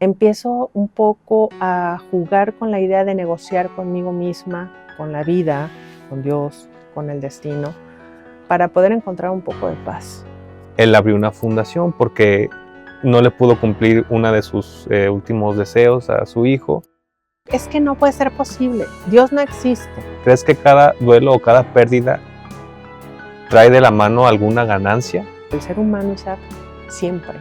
empiezo un poco a jugar con la idea de negociar conmigo misma, con la vida, con Dios, con el destino, para poder encontrar un poco de paz. Él abrió una fundación porque no le pudo cumplir uno de sus últimos deseos a su hijo. Es que no puede ser posible. Dios no existe. ¿Crees que cada duelo o cada pérdida trae de la mano alguna ganancia? El ser humano, Isaac, siempre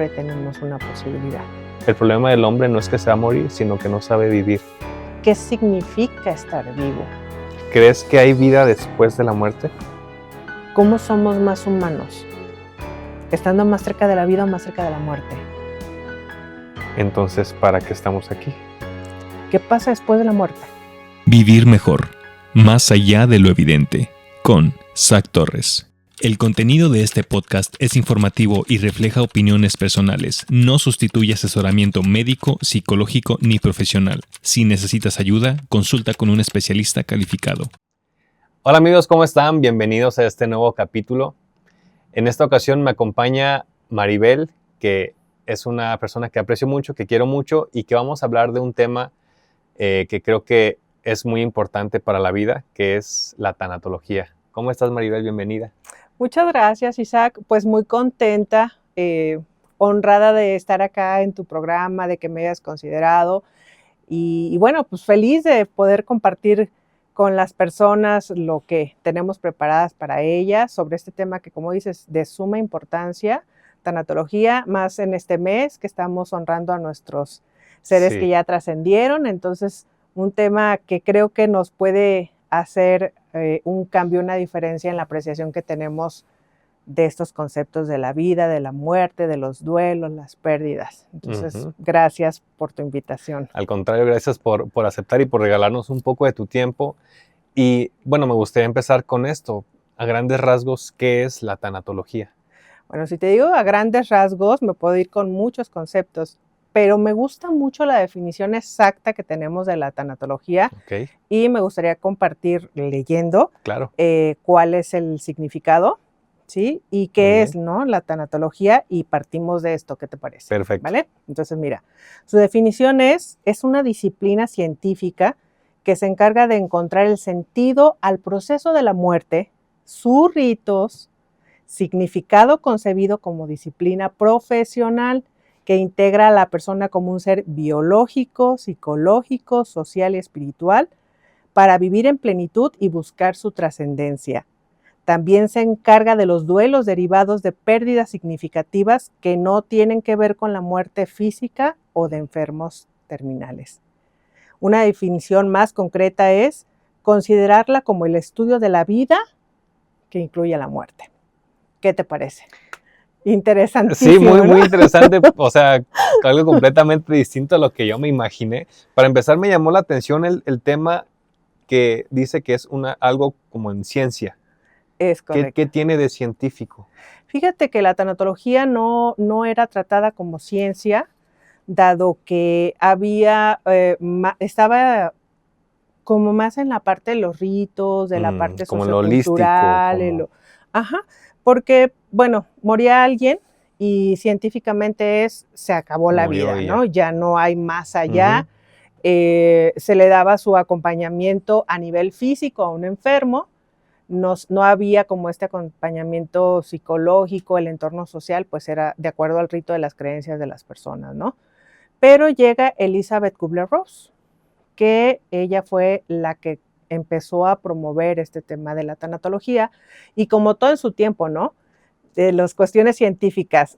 tenemos una posibilidad. El problema del hombre no es que se va a morir, sino que no sabe vivir. ¿Qué significa estar vivo? ¿Crees que hay vida después de la muerte? ¿Cómo somos más humanos? ¿Estando más cerca de la vida o más cerca de la muerte? Entonces, ¿para qué estamos aquí? ¿Qué pasa después de la muerte? Vivir mejor, más allá de lo evidente, con Zach Torres. El contenido de este podcast es informativo y refleja opiniones personales. No sustituye asesoramiento médico, psicológico ni profesional. Si necesitas ayuda, consulta con un especialista calificado. Hola amigos, ¿cómo están? Bienvenidos a este nuevo capítulo. En esta ocasión me acompaña Maribel, que es una persona que aprecio mucho, que quiero mucho y que vamos a hablar de un tema que creo que es muy importante para la vida, que es la tanatología. ¿Cómo estás, Maribel? Bienvenida. Muchas gracias, Isaac. Pues muy contenta, honrada de estar acá en tu programa, de que me hayas considerado y bueno, pues feliz de poder compartir con las personas lo que tenemos preparadas para ellas sobre este tema que, como dices, de suma importancia, tanatología, más en este mes que estamos honrando a nuestros seres que ya trascendieron. Entonces, un tema que creo que nos puede hacer un cambio, una diferencia en la apreciación que tenemos de estos conceptos de la vida, de la muerte, de los duelos, las pérdidas. Entonces, gracias por tu invitación. Al contrario, gracias por aceptar y por regalarnos un poco de tu tiempo. Y bueno, me gustaría empezar con esto. A grandes rasgos, ¿qué es la tanatología? Bueno, si te digo a grandes rasgos, me puedo ir con muchos conceptos, pero me gusta mucho la definición exacta que tenemos de la tanatología. Okay. Y me gustaría compartir leyendo cuál es el significado, ¿sí? Y qué es, ¿no?, la tanatología, y partimos de esto. ¿Qué te parece? Perfecto. ¿Vale? Entonces, mira, su definición es una disciplina científica que se encarga de encontrar el sentido al proceso de la muerte, sus ritos, significado concebido como disciplina profesional que integra a la persona como un ser biológico, psicológico, social y espiritual para vivir en plenitud y buscar su trascendencia. También se encarga de los duelos derivados de pérdidas significativas que no tienen que ver con la muerte física o de enfermos terminales. Una definición más concreta es considerarla como el estudio de la vida que incluye la muerte. ¿Qué te parece? Interesantísimo. Sí, muy, ¿no? muy interesante. O sea, algo completamente distinto a lo que yo me imaginé. Para empezar, me llamó la atención el tema que dice que es algo como en ciencia. Es correcto. ¿Qué tiene de científico? Fíjate que la tanatología no era tratada como ciencia, dado que estaba como más en la parte de los ritos, de la parte como sociocultural. Porque, bueno, moría alguien y científicamente se acabó la vida, ¿no? Ya no hay más allá. Se le daba su acompañamiento a nivel físico a un enfermo. No había como este acompañamiento psicológico, el entorno social, pues era de acuerdo al rito de las creencias de las personas, ¿no? Pero llega Elizabeth Kubler-Ross, que ella fue la que empezó a promover este tema de la tanatología, y como todo en su tiempo, ¿no?, de las cuestiones científicas,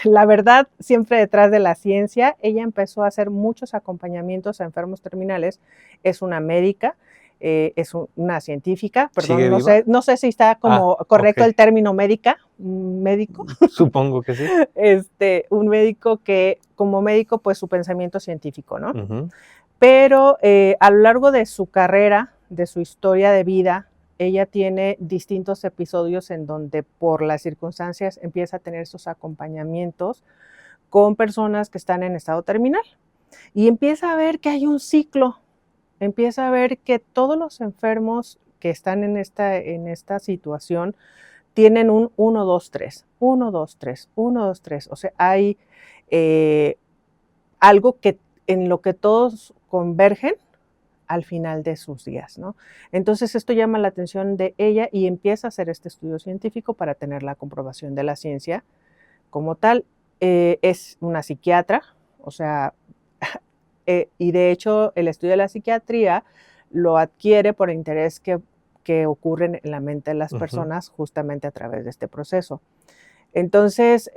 la verdad siempre detrás de la ciencia. Ella empezó a hacer muchos acompañamientos a enfermos terminales. Es una médica, es una científica, perdón, no sé si está como correcto el término médico. Supongo que sí. Un médico que como médico, pues su pensamiento científico, ¿no? Pero a lo largo de su carrera, de su historia de vida, ella tiene distintos episodios en donde por las circunstancias empieza a tener esos acompañamientos con personas que están en estado terminal. Y empieza a ver que hay un ciclo, empieza a ver que todos los enfermos que están en esta situación tienen un 1, 2, 3, 1, 2, 3, 1, 2, 3. O sea, hay algo en lo que todos convergen al final de sus días, ¿no? Entonces esto llama la atención de ella y empieza a hacer este estudio científico para tener la comprobación de la ciencia como tal. Es una psiquiatra, o sea, y de hecho el estudio de la psiquiatría lo adquiere por interés que ocurre en la mente de las personas justamente a través de este proceso. Entonces,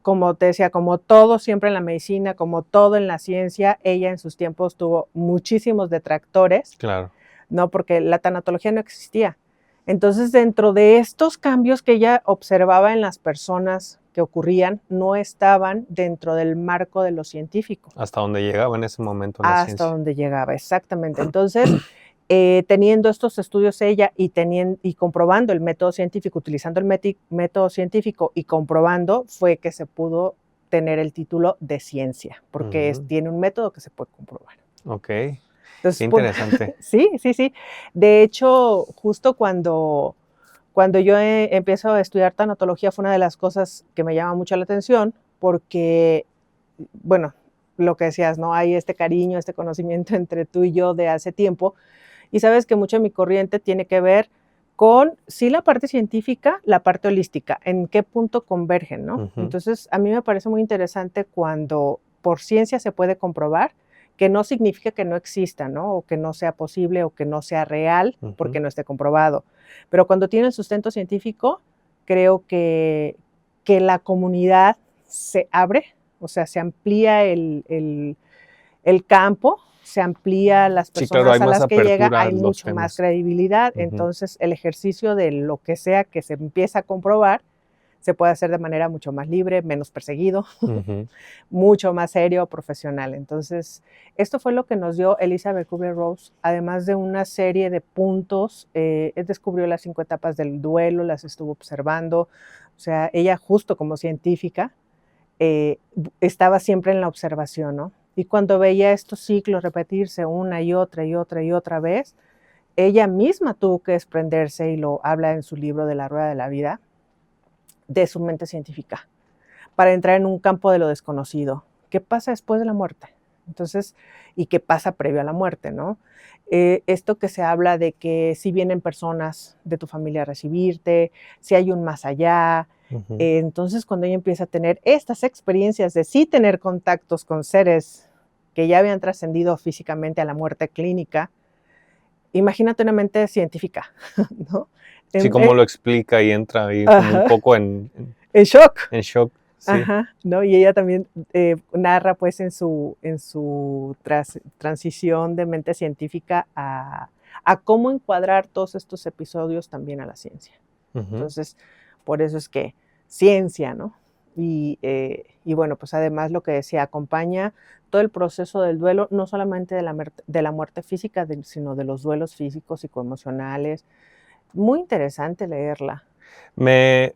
como te decía, como todo siempre en la medicina, como todo en la ciencia, ella en sus tiempos tuvo muchísimos detractores, Claro. ¿no? Porque la tanatología no existía. Entonces, dentro de estos cambios que ella observaba en las personas que ocurrían, no estaban dentro del marco de lo científico. Hasta donde llegaba en ese momento la ciencia. Hasta donde llegaba, exactamente. Entonces, teniendo estos estudios ella y comprobando el método científico, utilizando el método científico y comprobando, fue que se pudo tener el título de ciencia, porque tiene un método que se puede comprobar. Ok, entonces, qué interesante. Sí. De hecho, justo cuando yo empiezo a estudiar tanatología fue una de las cosas que me llama mucho la atención, porque, bueno, lo que decías, ¿no? Hay este cariño, este conocimiento entre tú y yo de hace tiempo, y sabes que mucho de mi corriente tiene que ver con, sí, la parte científica, la parte holística, en qué punto convergen, ¿no? Entonces, a mí me parece muy interesante cuando por ciencia se puede comprobar, que no significa que no exista, ¿no? O que no sea posible o que no sea real porque no esté comprobado. Pero cuando tiene el sustento científico, creo que la comunidad se abre, o sea, se amplía el campo, se amplía las personas a las que llega, hay mucho más credibilidad. Entonces, el ejercicio de lo que sea que se empieza a comprobar se puede hacer de manera mucho más libre, menos perseguido, mucho más serio, profesional. Entonces, esto fue lo que nos dio Elizabeth Kubler-Ross, además de una serie de puntos. Descubrió las 5 etapas del duelo, las estuvo observando. O sea, ella justo como científica estaba siempre en la observación, ¿no? Y cuando veía estos ciclos repetirse una y otra y otra y otra vez, ella misma tuvo que desprenderse, y lo habla en su libro de La Rueda de la Vida, de su mente científica, para entrar en un campo de lo desconocido. ¿Qué pasa después de la muerte? Entonces, ¿y qué pasa previo a la muerte, no? Esto que se habla de que si vienen personas de tu familia a recibirte, si hay un más allá. Entonces, cuando ella empieza a tener estas experiencias de sí tener contactos con seres que ya habían trascendido físicamente a la muerte clínica, imagínate una mente científica, ¿no? Sí, como lo explica y entra ahí como un poco en shock. En shock, sí. ¿No? Y ella también narra pues en su transición de mente científica a cómo encuadrar todos estos episodios también a la ciencia. Entonces, por eso es que ciencia, ¿no? Y bueno, pues además lo que decía, acompaña todo el proceso del duelo, no solamente de la muerte física, sino de los duelos físicos, psicoemocionales. Muy interesante leerla. Me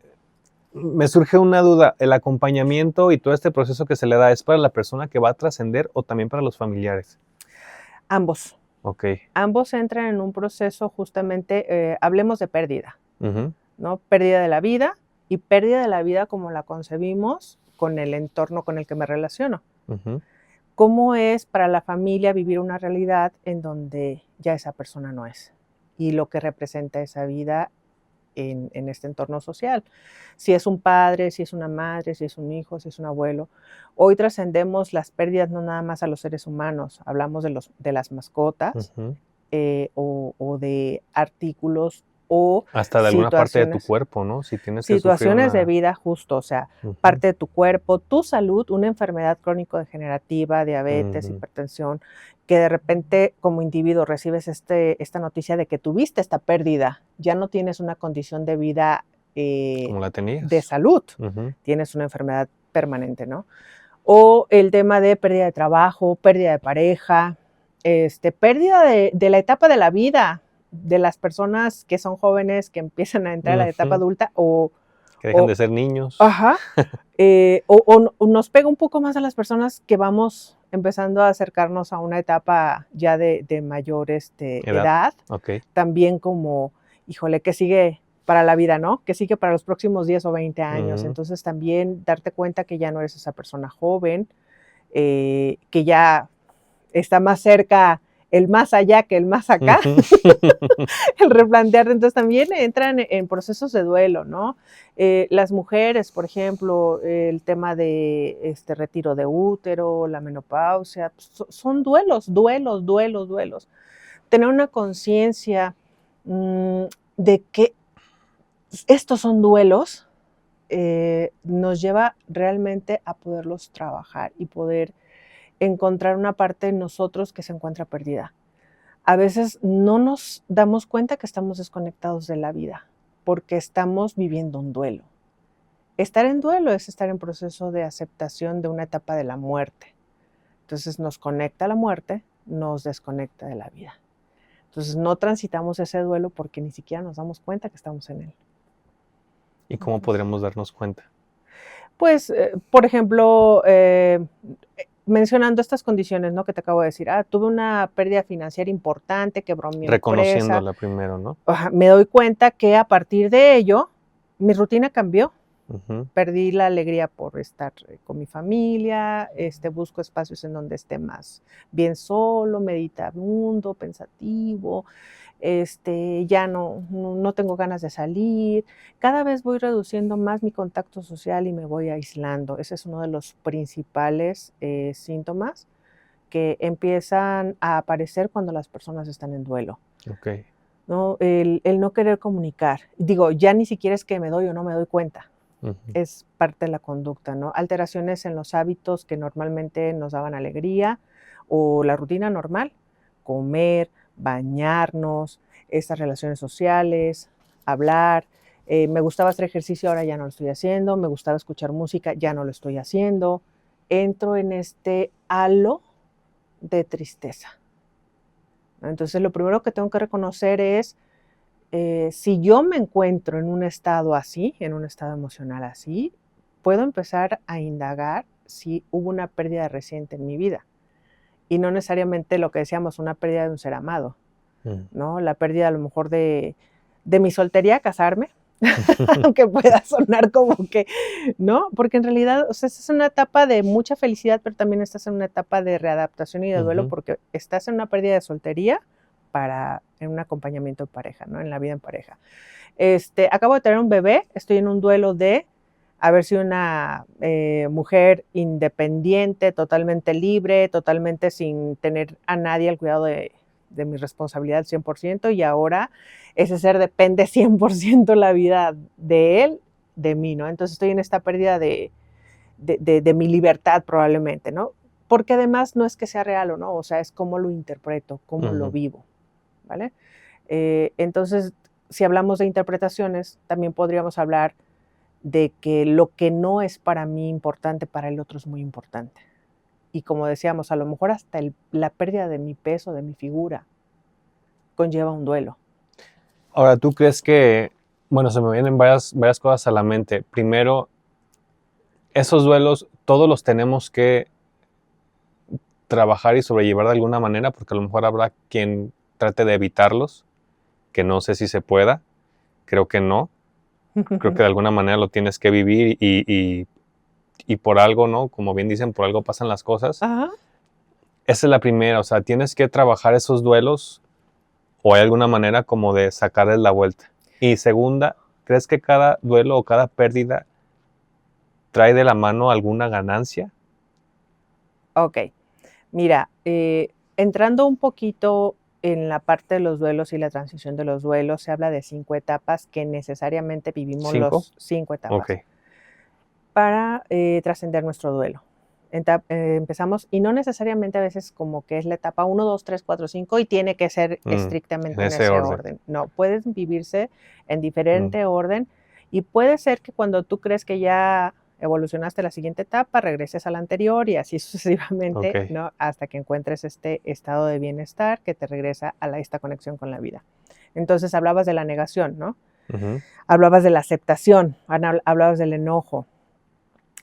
surge una duda, ¿el acompañamiento y todo este proceso que se le da es para la persona que va a trascender o también para los familiares? Ambos. Ok. Ambos entran en un proceso justamente, hablemos de pérdida, ¿no? Pérdida de la vida y pérdida de la vida como la concebimos con el entorno con el que me relaciono. ¿Cómo es para la familia vivir una realidad en donde ya esa persona no es? Y lo que representa esa vida en este entorno social. Si es un padre, si es una madre, si es un hijo, si es un abuelo. Hoy trascendemos las pérdidas no nada más a los seres humanos, hablamos de las mascotas o de artículos o hasta de alguna parte de tu cuerpo, ¿no? Si tienes que situaciones de vida justo, o sea, parte de tu cuerpo, tu salud, una enfermedad crónico-degenerativa, diabetes, hipertensión, que de repente como individuo recibes esta noticia de que tuviste esta pérdida, ya no tienes una condición de vida como la tenías. De salud, tienes una enfermedad permanente, ¿no? O el tema de pérdida de trabajo, pérdida de pareja, pérdida de la etapa de la vida, de las personas que son jóvenes, que empiezan a entrar a la etapa adulta o... Que dejan de ser niños. O nos pega un poco más a las personas que vamos empezando a acercarnos a una etapa ya de mayor edad. También como, híjole, ¿qué sigue para la vida, no? ¿Qué sigue para los próximos 10 o 20 años? Entonces también darte cuenta que ya no eres esa persona joven, que ya está más cerca el más allá que el más acá, el replantear, entonces también entran en procesos de duelo, ¿no? Las mujeres, por ejemplo, el tema de retiro de útero, la menopausia, son duelos. Tener una conciencia de que estos son duelos nos lleva realmente a poderlos trabajar y poder encontrar una parte de nosotros que se encuentra perdida. A veces no nos damos cuenta que estamos desconectados de la vida porque estamos viviendo un duelo. Estar en duelo es estar en proceso de aceptación de una etapa de la muerte. Entonces nos conecta a la muerte, nos desconecta de la vida. Entonces no transitamos ese duelo porque ni siquiera nos damos cuenta que estamos en él. ¿Y cómo podríamos darnos cuenta? Pues, por ejemplo, mencionando estas condiciones, ¿no? Que te acabo de decir, tuve una pérdida financiera importante, quebró mi empresa. Reconociéndola primero, ¿no? Me doy cuenta que a partir de ello, mi rutina cambió. Uh-huh. Perdí la alegría por estar con mi familia, busco espacios en donde esté más bien solo, meditabundo, pensativo, ya no tengo ganas de salir. Cada vez voy reduciendo más mi contacto social y me voy aislando. Ese es uno de los principales síntomas que empiezan a aparecer cuando las personas están en duelo. Okay. ¿No? El no querer comunicar. Digo, ya ni siquiera es que me doy o no me doy cuenta. Uh-huh. Es parte de la conducta, ¿no? Alteraciones en los hábitos que normalmente nos daban alegría o la rutina normal, comer, bañarnos, estas relaciones sociales, hablar. Me gustaba hacer ejercicio, ahora ya no lo estoy haciendo. Me gustaba escuchar música, ya no lo estoy haciendo. Entro en este halo de tristeza. Entonces, lo primero que tengo que reconocer es si yo me encuentro en un estado así, en un estado emocional así, puedo empezar a indagar si hubo una pérdida reciente en mi vida. Y no necesariamente lo que decíamos, una pérdida de un ser amado, ¿no? La pérdida a lo mejor de mi soltería, casarme, aunque pueda sonar como que, ¿no? Porque en realidad, o sea, es una etapa de mucha felicidad, pero también estás en una etapa de readaptación y de duelo, porque estás en una pérdida de soltería en un acompañamiento de pareja, ¿no? En la vida en pareja. Acabo de tener un bebé, estoy en un duelo de haber sido una mujer independiente, totalmente libre, totalmente sin tener a nadie al cuidado de mi responsabilidad al 100%, y ahora ese ser depende 100% la vida de él, de mí, ¿no? Entonces estoy en esta pérdida de mi libertad probablemente, ¿no? Porque además no es que sea real o no, o sea, es cómo lo interpreto, cómo lo vivo, ¿vale? Entonces, si hablamos de interpretaciones, también podríamos hablar de que lo que no es para mí importante, para el otro es muy importante. Y como decíamos, a lo mejor hasta la pérdida de mi peso, de mi figura, conlleva un duelo. Ahora, ¿tú crees que, bueno, se me vienen varias cosas a la mente? Primero, esos duelos todos los tenemos que trabajar y sobrellevar de alguna manera, porque a lo mejor habrá quien trate de evitarlos, que no sé si se pueda, creo que no. Creo que de alguna manera lo tienes que vivir y por algo, ¿no? Como bien dicen, por algo pasan las cosas. Ajá. Esa es la primera, o sea, tienes que trabajar esos duelos o hay alguna manera como de sacarles la vuelta. Y segunda, ¿crees que cada duelo o cada pérdida trae de la mano alguna ganancia? Ok, mira, entrando un poquito en la parte de los duelos y la transición de los duelos, se habla de 5 etapas que necesariamente vivimos. Los 5 etapas para trascender nuestro duelo. Empezamos, y no necesariamente a veces como que es la etapa 1, 2, 3, 4, 5 y tiene que ser estrictamente en ese orden. No, pueden vivirse en diferente orden y puede ser que cuando tú crees que ya evolucionaste a la siguiente etapa, regreses a la anterior y así sucesivamente, ¿no? Hasta que encuentres este estado de bienestar que te regresa a esta conexión con la vida. Entonces hablabas de la negación, ¿no? Hablabas de la aceptación, hablabas del enojo.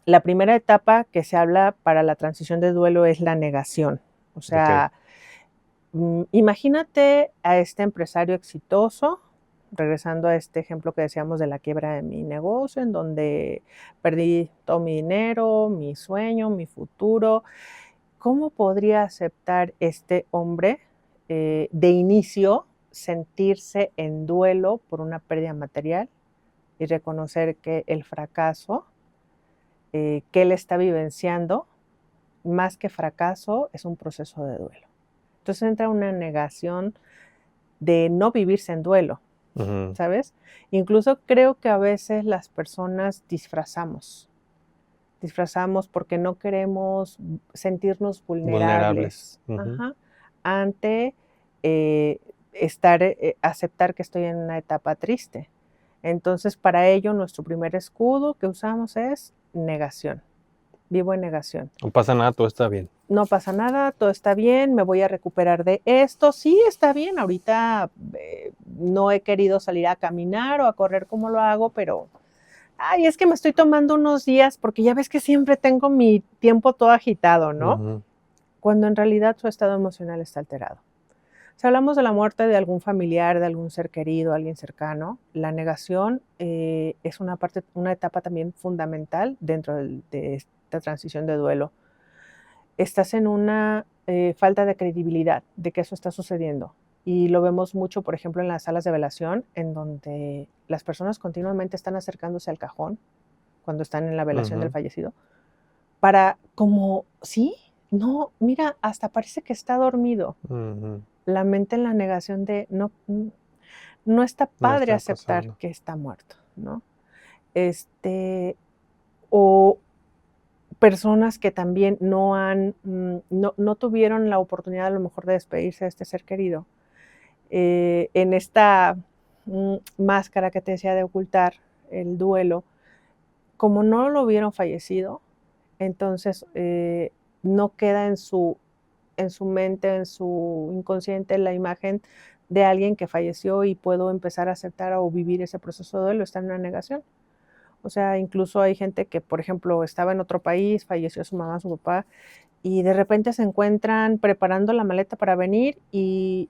La primera etapa que se habla para la transición de duelo es la negación. O sea, imagínate a este empresario exitoso, regresando a este ejemplo que decíamos de la quiebra de mi negocio, en donde perdí todo mi dinero, mi sueño, mi futuro, ¿cómo podría aceptar este hombre de inicio sentirse en duelo por una pérdida material y reconocer que el fracaso que él está vivenciando, más que fracaso, es un proceso de duelo? Entonces entra una negación de no vivirse en duelo, ¿sabes? Incluso creo que a veces las personas disfrazamos porque no queremos sentirnos vulnerables. Ajá, ante aceptar que estoy en una etapa triste. Entonces, para ello, nuestro primer escudo que usamos es negación. Vivo en negación. No pasa nada, todo está bien. No pasa nada, todo está bien, me voy a recuperar de esto. Sí, está bien, ahorita no he querido salir a caminar o a correr como lo hago, pero ay, es que me estoy tomando unos días porque ya ves que siempre tengo mi tiempo todo agitado, ¿no? Cuando en realidad su estado emocional está alterado. Si hablamos de la muerte de algún familiar, de algún ser querido, alguien cercano, la negación es una etapa también fundamental dentro de esta transición de duelo. Estás en una falta de credibilidad de que eso está sucediendo. Y lo vemos mucho, por ejemplo, en las salas de velación, en donde las personas continuamente están acercándose al cajón cuando están en la velación del fallecido, para como, sí, no, mira, hasta parece que está dormido. La mente en la negación de no está padre aceptar que está muerto, ¿no? O personas que también no tuvieron la oportunidad a lo mejor de despedirse de este ser querido. En esta máscara que te decía de ocultar el duelo, como no lo vieron fallecido, entonces no queda en su mente, en su inconsciente, la imagen de alguien que falleció y puedo empezar a aceptar o vivir ese proceso de duelo, está en una negación. O sea, incluso hay gente que, por ejemplo, estaba en otro país, falleció su mamá, su papá, y de repente se encuentran preparando la maleta para venir y,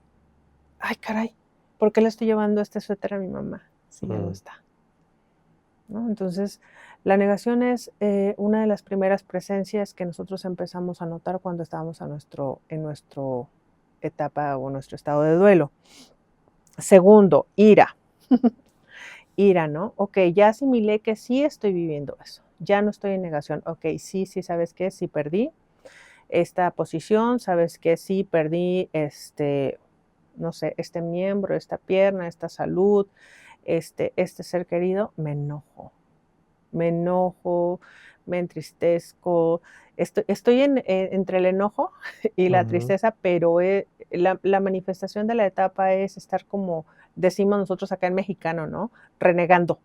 ay, caray, ¿por qué le estoy llevando este suéter a mi mamá si ya no está? ¿No? Entonces, la negación es una de las primeras presencias que nosotros empezamos a notar cuando estábamos en nuestra etapa o nuestro estado de duelo. Segundo, ira. Ira, ¿no? Ok, ya asimilé que sí estoy viviendo eso. Ya no estoy en negación. Ok, sí, ¿sabes qué? Sí perdí esta posición, ¿sabes qué? Sí perdí no sé, este miembro, esta pierna, esta salud, este ser querido. Me enojo, me entristezco. Estoy entre el enojo y la tristeza, pero la manifestación de la etapa es estar como decimos nosotros acá en mexicano, ¿no? Renegando.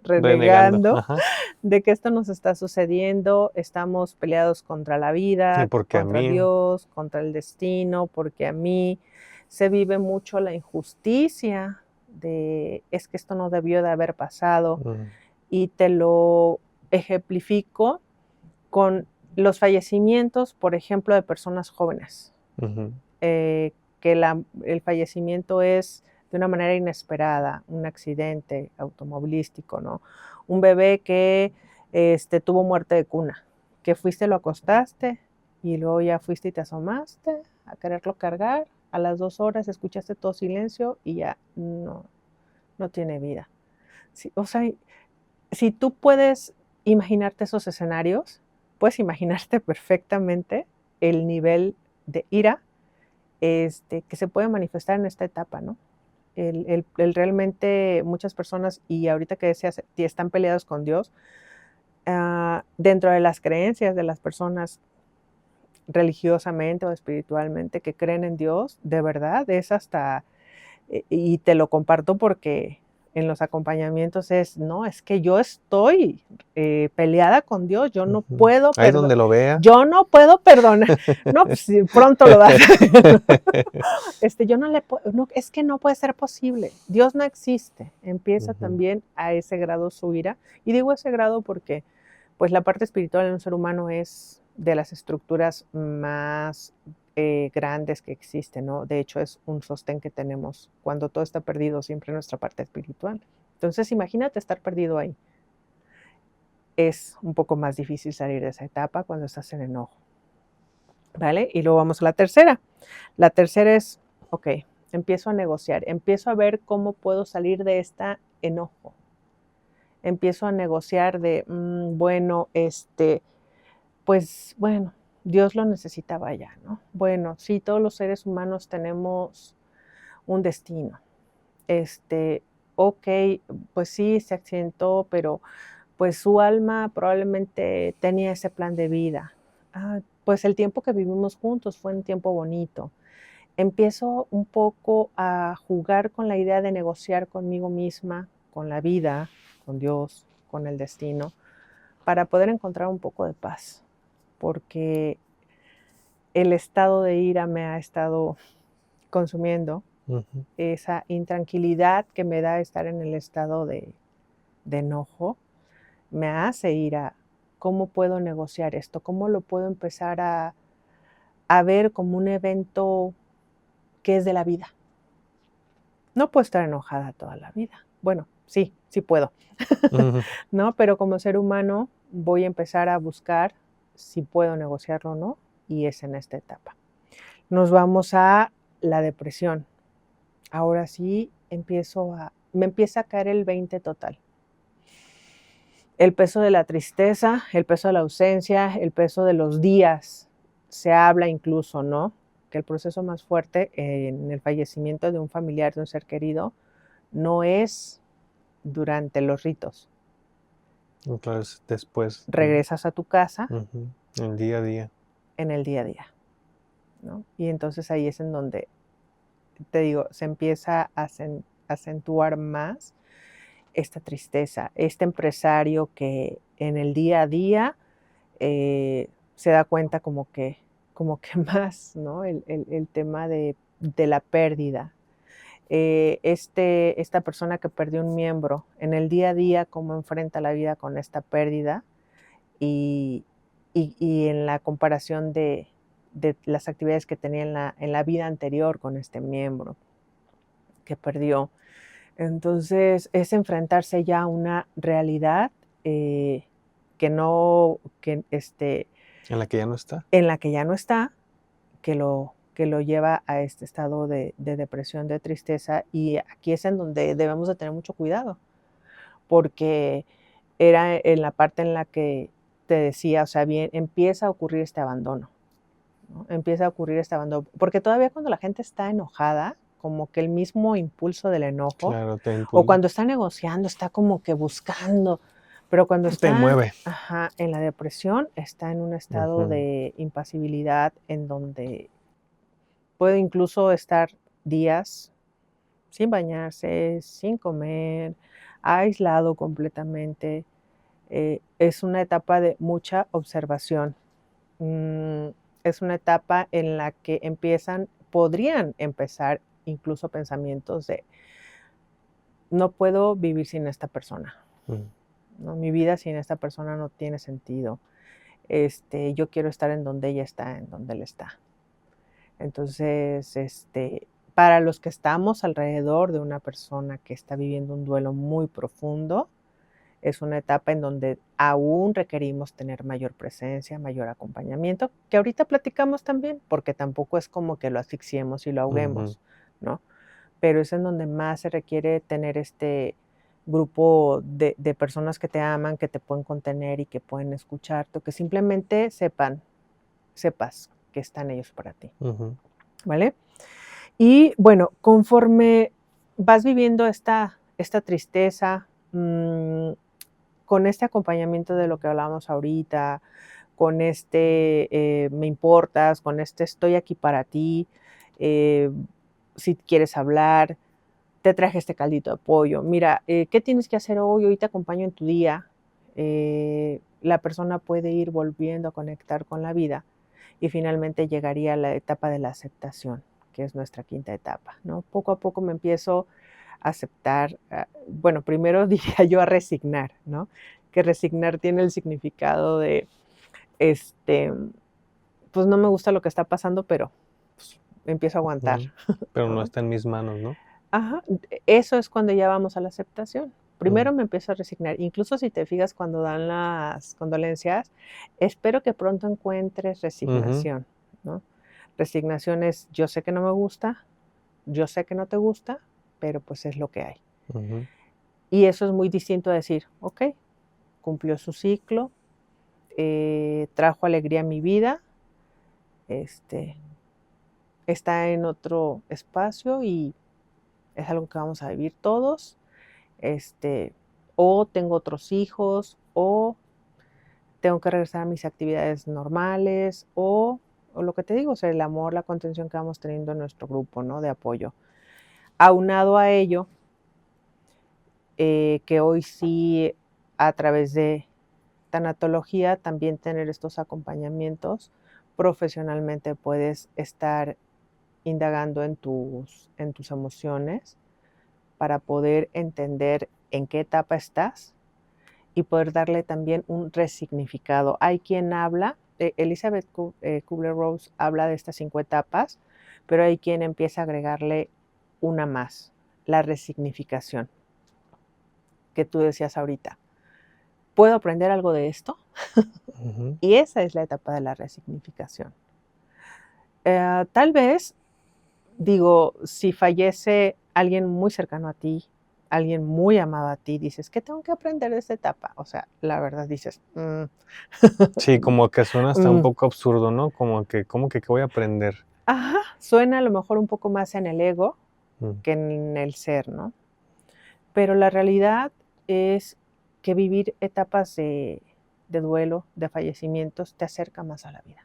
Renegando de que esto nos está sucediendo, estamos peleados contra la vida, contra Dios, contra el destino, porque a mí se vive mucho la injusticia de es que esto no debió de haber pasado. Y te lo ejemplifico con los fallecimientos, por ejemplo, de personas jóvenes. Que el fallecimiento es de una manera inesperada, un accidente automovilístico, ¿no? Un bebé que tuvo muerte de cuna, que fuiste, lo acostaste y luego ya fuiste y te asomaste a quererlo cargar, a las 2 horas escuchaste todo silencio y ya no tiene vida. Sí, o sea, si tú puedes imaginarte esos escenarios, puedes imaginarte perfectamente el nivel de ira que se puede manifestar en esta etapa, ¿no? El realmente muchas personas, y ahorita que decías, están peleados con Dios, dentro de las creencias de las personas religiosamente o espiritualmente que creen en Dios, de verdad, es hasta, y te lo comparto porque en los acompañamientos es que yo estoy peleada con Dios, yo no puedo perdonar. Ahí donde lo vea. Yo no puedo perdonar. No, pues pronto lo vas a ver. Yo es que no puede ser posible. Dios no existe. Empieza también a ese grado su ira. Y digo ese grado porque pues la parte espiritual en un ser humano es de las estructuras más grandes que existen, ¿no? De hecho, es un sostén que tenemos cuando todo está perdido, siempre nuestra parte espiritual. Entonces, imagínate estar perdido ahí. Es un poco más difícil salir de esa etapa cuando estás en enojo. ¿vale? Y luego vamos a la tercera. La tercera es, ok, empiezo a negociar, empiezo a ver cómo puedo salir de este enojo. Empiezo a negociar de, pues bueno, Dios lo necesitaba ya, ¿no? Bueno, sí, todos los seres humanos tenemos un destino. Ok, pues sí, se accidentó, pero pues su alma probablemente tenía ese plan de vida. Pues el tiempo que vivimos juntos fue un tiempo bonito. Empiezo un poco a jugar con la idea de negociar conmigo misma, con la vida, con Dios, con el destino, para poder encontrar un poco de paz, porque el estado de ira me ha estado consumiendo, esa intranquilidad que me da estar en el estado de enojo, me hace ir a cómo puedo negociar esto, cómo lo puedo empezar a ver como un evento que es de la vida. No puedo estar enojada toda la vida. Bueno, sí puedo, ¿no? Pero como ser humano voy a empezar a buscar si puedo negociarlo o no, y es en esta etapa. Nos vamos a la depresión. Ahora sí me empieza a caer el 20 total. El peso de la tristeza, el peso de la ausencia, el peso de los días. Se habla incluso, ¿no?, que el proceso más fuerte en el fallecimiento de un familiar, de un ser querido, no es durante los ritos. Entonces, después regresas a tu casa. El día a día. En el día a día, ¿no? Y entonces ahí es en donde, te digo, se empieza a acentuar más esta tristeza. Este empresario que en el día a día se da cuenta como que más, ¿no? El tema de la pérdida. Esta persona que perdió un miembro, en el día a día, cómo enfrenta la vida con esta pérdida, y en la comparación de las actividades que tenía en la vida anterior con este miembro que perdió. Entonces, es enfrentarse ya a una realidad en la que ya no está. En la que ya no está, que lo lleva a este estado de depresión, de tristeza, y aquí es en donde debemos de tener mucho cuidado, porque era en la parte en la que te decía, o sea, bien, empieza a ocurrir este abandono, ¿no? Empieza a ocurrir este abandono, porque todavía cuando la gente está enojada, como que el mismo impulso del enojo, claro, o cuando está negociando, está como que buscando, pero cuando está mueve. En la depresión, está en un estado de impasibilidad en donde puede incluso estar días sin bañarse, sin comer, aislado completamente. Es una etapa de mucha observación. Es una etapa en la que podrían empezar incluso pensamientos de no puedo vivir sin esta persona. ¿No? Mi vida sin esta persona no tiene sentido. Yo quiero estar en donde ella está, en donde él está. Entonces, para los que estamos alrededor de una persona que está viviendo un duelo muy profundo, es una etapa en donde aún requerimos tener mayor presencia, mayor acompañamiento, que ahorita platicamos también, porque tampoco es como que lo asfixiemos y lo ahoguemos, ¿no? Pero es en donde más se requiere tener este grupo de personas que te aman, que te pueden contener y que pueden escucharte, o que simplemente sepas que están ellos para ti, ¿vale? Y bueno, conforme vas viviendo esta tristeza, con este acompañamiento de lo que hablábamos ahorita, con me importas, con estoy aquí para ti, si quieres hablar, te traje este caldito de pollo, mira, ¿qué tienes que hacer hoy? Hoy te acompaño en tu día. La persona puede ir volviendo a conectar con la vida y finalmente llegaría a la etapa de la aceptación, que es nuestra quinta etapa, ¿no? Poco a poco me empiezo a aceptar, bueno, primero diría yo a resignar, ¿no? Que resignar tiene el significado de, pues no me gusta lo que está pasando, pero pues, empiezo a aguantar. Pero no está en mis manos, ¿no? Ajá, eso es cuando ya vamos a la aceptación. Primero me empiezo a resignar. Incluso si te fijas cuando dan las condolencias, espero que pronto encuentres resignación, ¿no? Resignación es, yo sé que no me gusta, yo sé que no te gusta, pero pues es lo que hay. Ujú. Y eso es muy distinto a decir, ok, cumplió su ciclo, trajo alegría a mi vida, está en otro espacio y es algo que vamos a vivir todos, o tengo otros hijos, o tengo que regresar a mis actividades normales, o lo que te digo, o sea, el amor, la contención que vamos teniendo en nuestro grupo, ¿no? De apoyo. Aunado a ello, que hoy sí, a través de tanatología, también tener estos acompañamientos, profesionalmente puedes estar indagando en tus emociones para poder entender en qué etapa estás y poder darle también un resignificado. Hay quien habla, Elizabeth Kubler-Ross habla de estas 5 etapas, pero hay quien empieza a agregarle una más, la resignificación, que tú decías ahorita. ¿Puedo aprender algo de esto? Ujú. Y esa es la etapa de la resignificación. Tal vez, digo, si fallece alguien muy cercano a ti, alguien muy amado a ti, dices, ¿qué tengo que aprender de esta etapa? O sea, la verdad dices, Sí, como que suena hasta un mm. poco absurdo, ¿no? Como que ¿qué voy a aprender? Ajá, suena a lo mejor un poco más en el ego Mm. que en el ser, ¿no? Pero la realidad es que vivir etapas de duelo, de fallecimientos, te acerca más a la vida.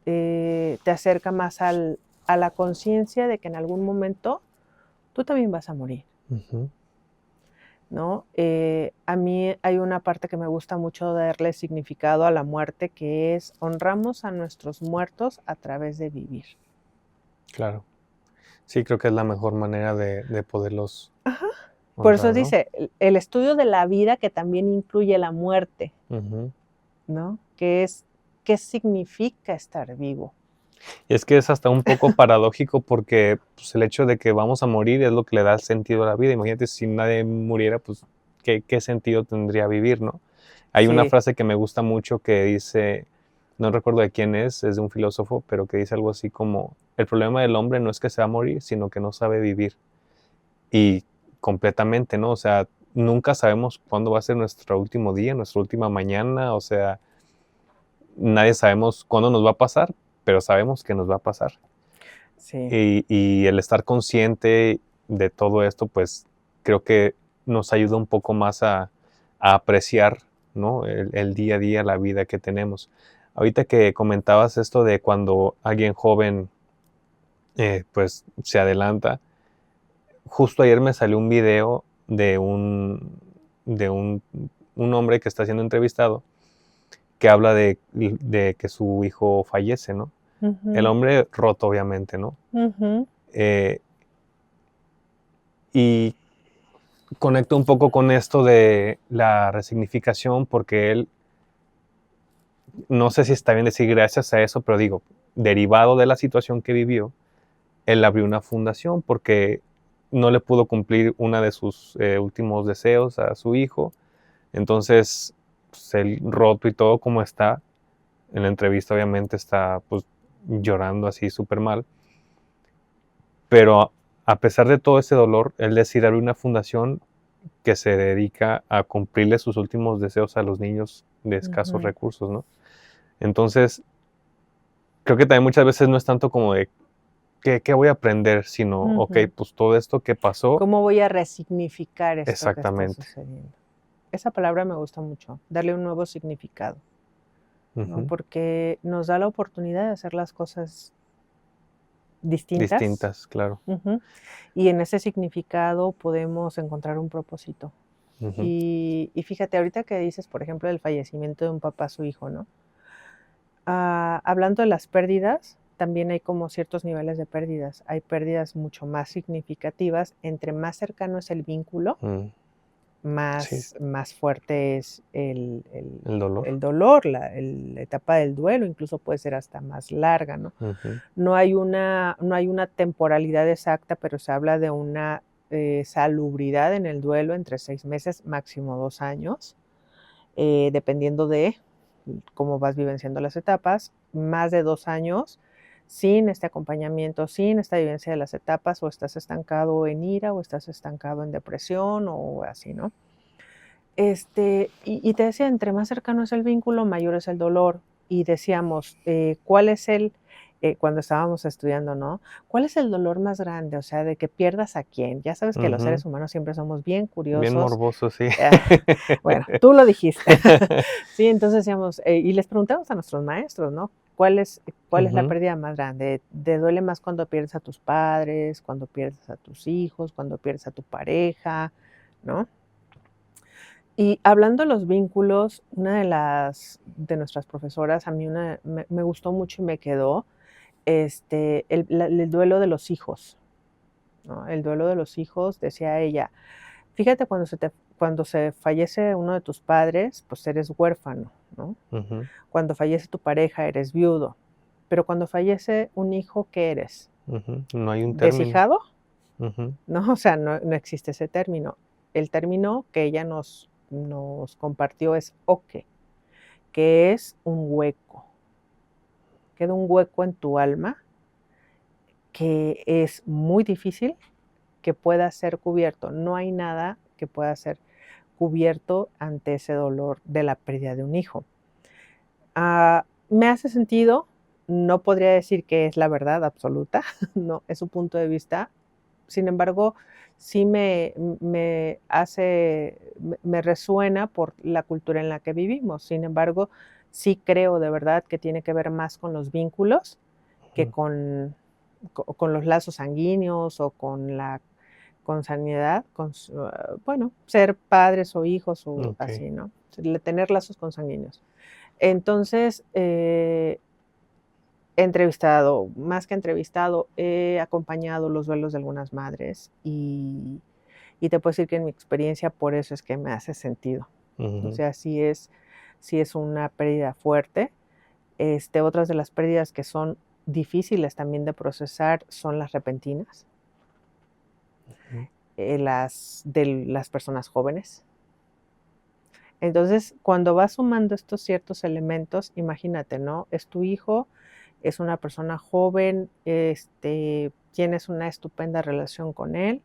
Te acerca más a la conciencia de que en algún momento tú también vas a morir, Ujú. ¿no? A mí hay una parte que me gusta mucho darle significado a la muerte, que es honramos a nuestros muertos a través de vivir. Claro. Sí, creo que es la mejor manera de poderlos Ajá. Por eso honrar, ¿no? dice, el estudio de la vida que también incluye la muerte, Ujú. ¿no? Que es, ¿qué significa estar vivo? Y es que es hasta un poco paradójico porque pues, el hecho de que vamos a morir es lo que le da sentido a la vida. Imagínate si nadie muriera, pues qué sentido tendría vivir, ¿no? Hay una Sí, frase que me gusta mucho que dice, no recuerdo de quién es de un filósofo, pero que dice algo así como, el problema del hombre no es que se va a morir, sino que no sabe vivir. Y completamente, ¿no? O sea, nunca sabemos cuándo va a ser nuestro último día, nuestra última mañana, o sea, nadie sabemos cuándo nos va a pasar, pero sabemos que nos va a pasar. sí. Y el estar consciente de todo esto, pues creo que nos ayuda un poco más a apreciar, ¿no? El día a día, la vida que tenemos. Ahorita que comentabas esto de cuando alguien joven pues se adelanta, justo ayer me salió un video de un hombre que está siendo entrevistado que habla de que su hijo fallece, ¿no? El Ujú, hombre roto, obviamente, ¿no? ujú, Eh, y conecto un poco con esto de la resignificación porque él, no sé si está bien decir gracias a eso, pero digo, derivado de la situación que vivió, él abrió una fundación porque no le pudo cumplir una de sus últimos deseos a su hijo. Entonces, pues, él roto y todo como está, en la entrevista obviamente está pues llorando así súper mal, pero a pesar de todo ese dolor, él decide abrir una fundación que se dedica a cumplirle sus últimos deseos a los niños de escasos ujú, recursos, ¿no? Entonces, creo que también muchas veces no es tanto como de qué voy a aprender, sino, ok, ujú. pues todo esto que pasó, ¿Cómo voy a resignificar esto que está exactamente. sucediendo? Esa palabra me gusta mucho, darle un nuevo significado, ¿no? Ujú. Porque nos da la oportunidad de hacer las cosas distintas. Distintas, claro. Ujú. Y en ese significado podemos encontrar un propósito. Ujú. Y fíjate, ahorita que dices, por ejemplo, del fallecimiento de un papá a su hijo, ¿no? Hablando de las pérdidas, también hay como ciertos niveles de pérdidas. Hay pérdidas mucho más significativas. Entre más cercano es el vínculo, Mm. Sí, más fuerte es el dolor. el dolor, la etapa del duelo, incluso puede ser hasta más larga, ¿no? Ujú. No hay una temporalidad exacta, pero se habla de una salubridad en el duelo entre 6 meses, máximo 2 años, dependiendo de cómo vas vivenciando las etapas, más de 2 años sin este acompañamiento, sin esta vivencia de las etapas, o estás estancado en ira, o estás estancado en depresión, o así, ¿no? Y te decía, entre más cercano es el vínculo, mayor es el dolor. Y decíamos, ¿cuál es cuando estábamos estudiando, ¿no? ¿Cuál es el dolor más grande? O sea, de que pierdas a quién. Ya sabes que los seres humanos siempre somos bien curiosos. Bien morbosos, sí. Bueno, tú lo dijiste. Sí, entonces decíamos, y les preguntamos a nuestros maestros, ¿no? ¿Cuál es la pérdida más grande? ¿Te duele más cuando pierdes a tus padres, cuando pierdes a tus hijos, cuando pierdes a tu pareja, ¿no? Y hablando de los vínculos, una de nuestras profesoras, a mí me gustó mucho y me quedó, el duelo de los hijos, ¿no? El duelo de los hijos, decía ella, fíjate, cuando se fallece uno de tus padres, pues eres huérfano, ¿no? Cuando fallece tu pareja, eres viudo. Pero cuando fallece un hijo, ¿qué eres? No hay un término. ¿Deshijado? No, o sea, no existe ese término. El término que ella nos compartió es oque, que es un hueco. Queda un hueco en tu alma que es muy difícil que pueda ser cubierto. No hay nada que pueda ser cubierto ante ese dolor de la pérdida de un hijo. Me hace sentido, no podría decir que es la verdad absoluta, no, es su punto de vista. Sin embargo, sí me resuena por la cultura en la que vivimos. Sin embargo, sí creo de verdad que tiene que ver más con los vínculos que con los lazos sanguíneos o con la consanguinidad, bueno, ser padres o hijos o así, ¿no? Tener lazos consanguíneos. Entonces, he entrevistado, más que entrevistado, he acompañado los duelos de algunas madres y te puedo decir que en mi experiencia por eso es que me hace sentido. O sea, sí es una pérdida fuerte. Otras de las pérdidas que son difíciles también de procesar son las repentinas, de las personas jóvenes. Entonces, cuando vas sumando estos ciertos elementos, imagínate, ¿no? Es tu hijo, es una persona joven, tienes una estupenda relación con él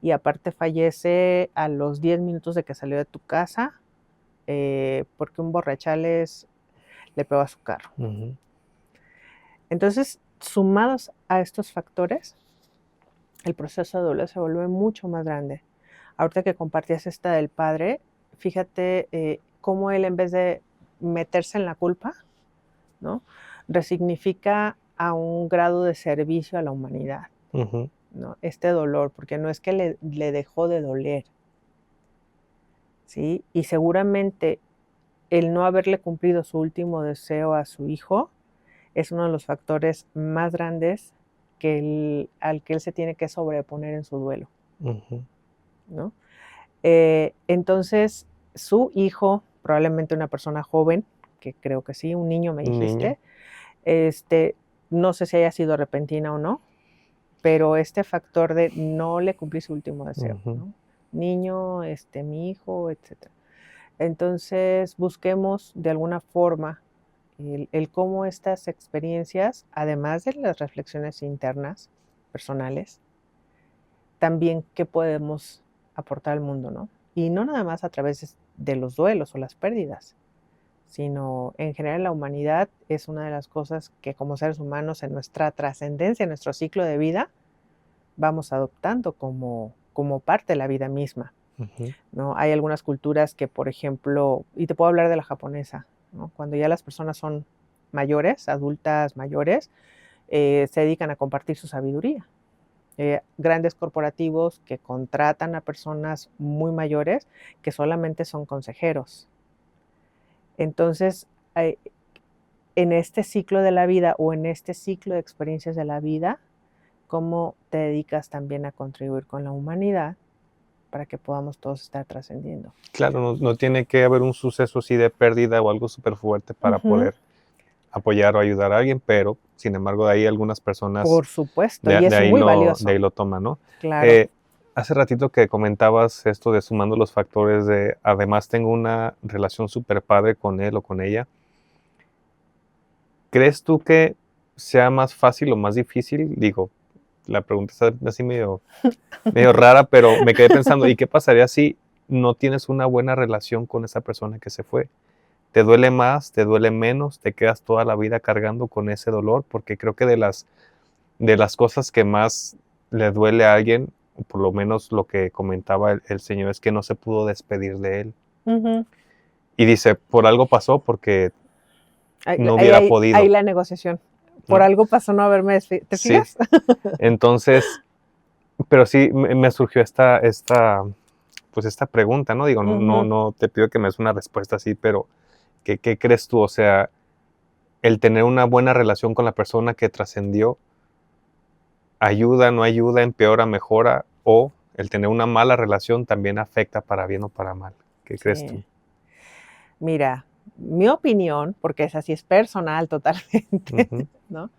y aparte fallece a los 10 minutos de que salió de tu casa porque un borrachales le pegó a su carro. Entonces, sumados a estos factores, el proceso de duelo se vuelve mucho más grande. Ahorita que compartías esta del padre, fíjate cómo él, en vez de meterse en la culpa, ¿no?, resignifica a un grado de servicio a la humanidad, ¿no? Este dolor, porque no es que le dejó de doler, ¿sí? Y seguramente el no haberle cumplido su último deseo a su hijo es uno de los factores más grandes al que él se tiene que sobreponer en su duelo, ¿no? Entonces, su hijo, probablemente una persona joven, que creo que sí, un niño me dijiste, no sé si haya sido repentina o no, pero este factor de no le cumplí su último deseo, ¿no? Niño, mi hijo, etc. Entonces, busquemos de alguna forma el cómo estas experiencias, además de las reflexiones internas, personales, también qué podemos aportar al mundo, ¿no? Y no nada más a través de los duelos o las pérdidas, sino en general la humanidad es una de las cosas que como seres humanos en nuestra trascendencia, en nuestro ciclo de vida, vamos adoptando como parte de la vida misma, ¿no? Hay algunas culturas que, por ejemplo, y te puedo hablar de la japonesa, ¿no? Cuando ya las personas son mayores, adultas mayores, se dedican a compartir su sabiduría. Grandes corporativos que contratan a personas muy mayores que solamente son consejeros. Entonces, en este ciclo de la vida o en este ciclo de experiencias de la vida, ¿cómo te dedicas también a contribuir con la humanidad para que podamos todos estar trascendiendo? Claro, no tiene que haber un suceso así de pérdida o algo súper fuerte para poder apoyar o ayudar a alguien, pero sin embargo de ahí algunas personas, por supuesto, y es muy valioso, de ahí lo toman, ¿no? Claro. Hace ratito que comentabas esto de sumando los factores de, además tengo una relación súper padre con él o con ella, ¿crees tú que sea más fácil o más difícil? Digo, la pregunta está así medio rara, pero me quedé pensando, ¿y qué pasaría si no tienes una buena relación con esa persona que se fue? ¿Te duele más? ¿Te duele menos? ¿Te quedas toda la vida cargando con ese dolor? Porque creo que de las cosas que más le duele a alguien, por lo menos lo que comentaba el señor, es que no se pudo despedir de él. Ujú. Y dice, por algo pasó porque no Ahí, hubiera podido. ahí la negociación. Por ¿no? algo pasó no haberme despedido. ¿Te Sí. fijas? Entonces, pero sí me surgió esta pregunta, ¿no? Digo, Ujú. no te pido que me des una respuesta así, pero ¿qué crees tú? O sea, el tener una buena relación con la persona que trascendió, ¿ayuda, no ayuda, empeora, mejora? ¿O el tener una mala relación también afecta para bien o para mal? ¿Qué crees tú? Sí. Mira, mi opinión, porque esa sí es personal totalmente, Ujú, ¿no?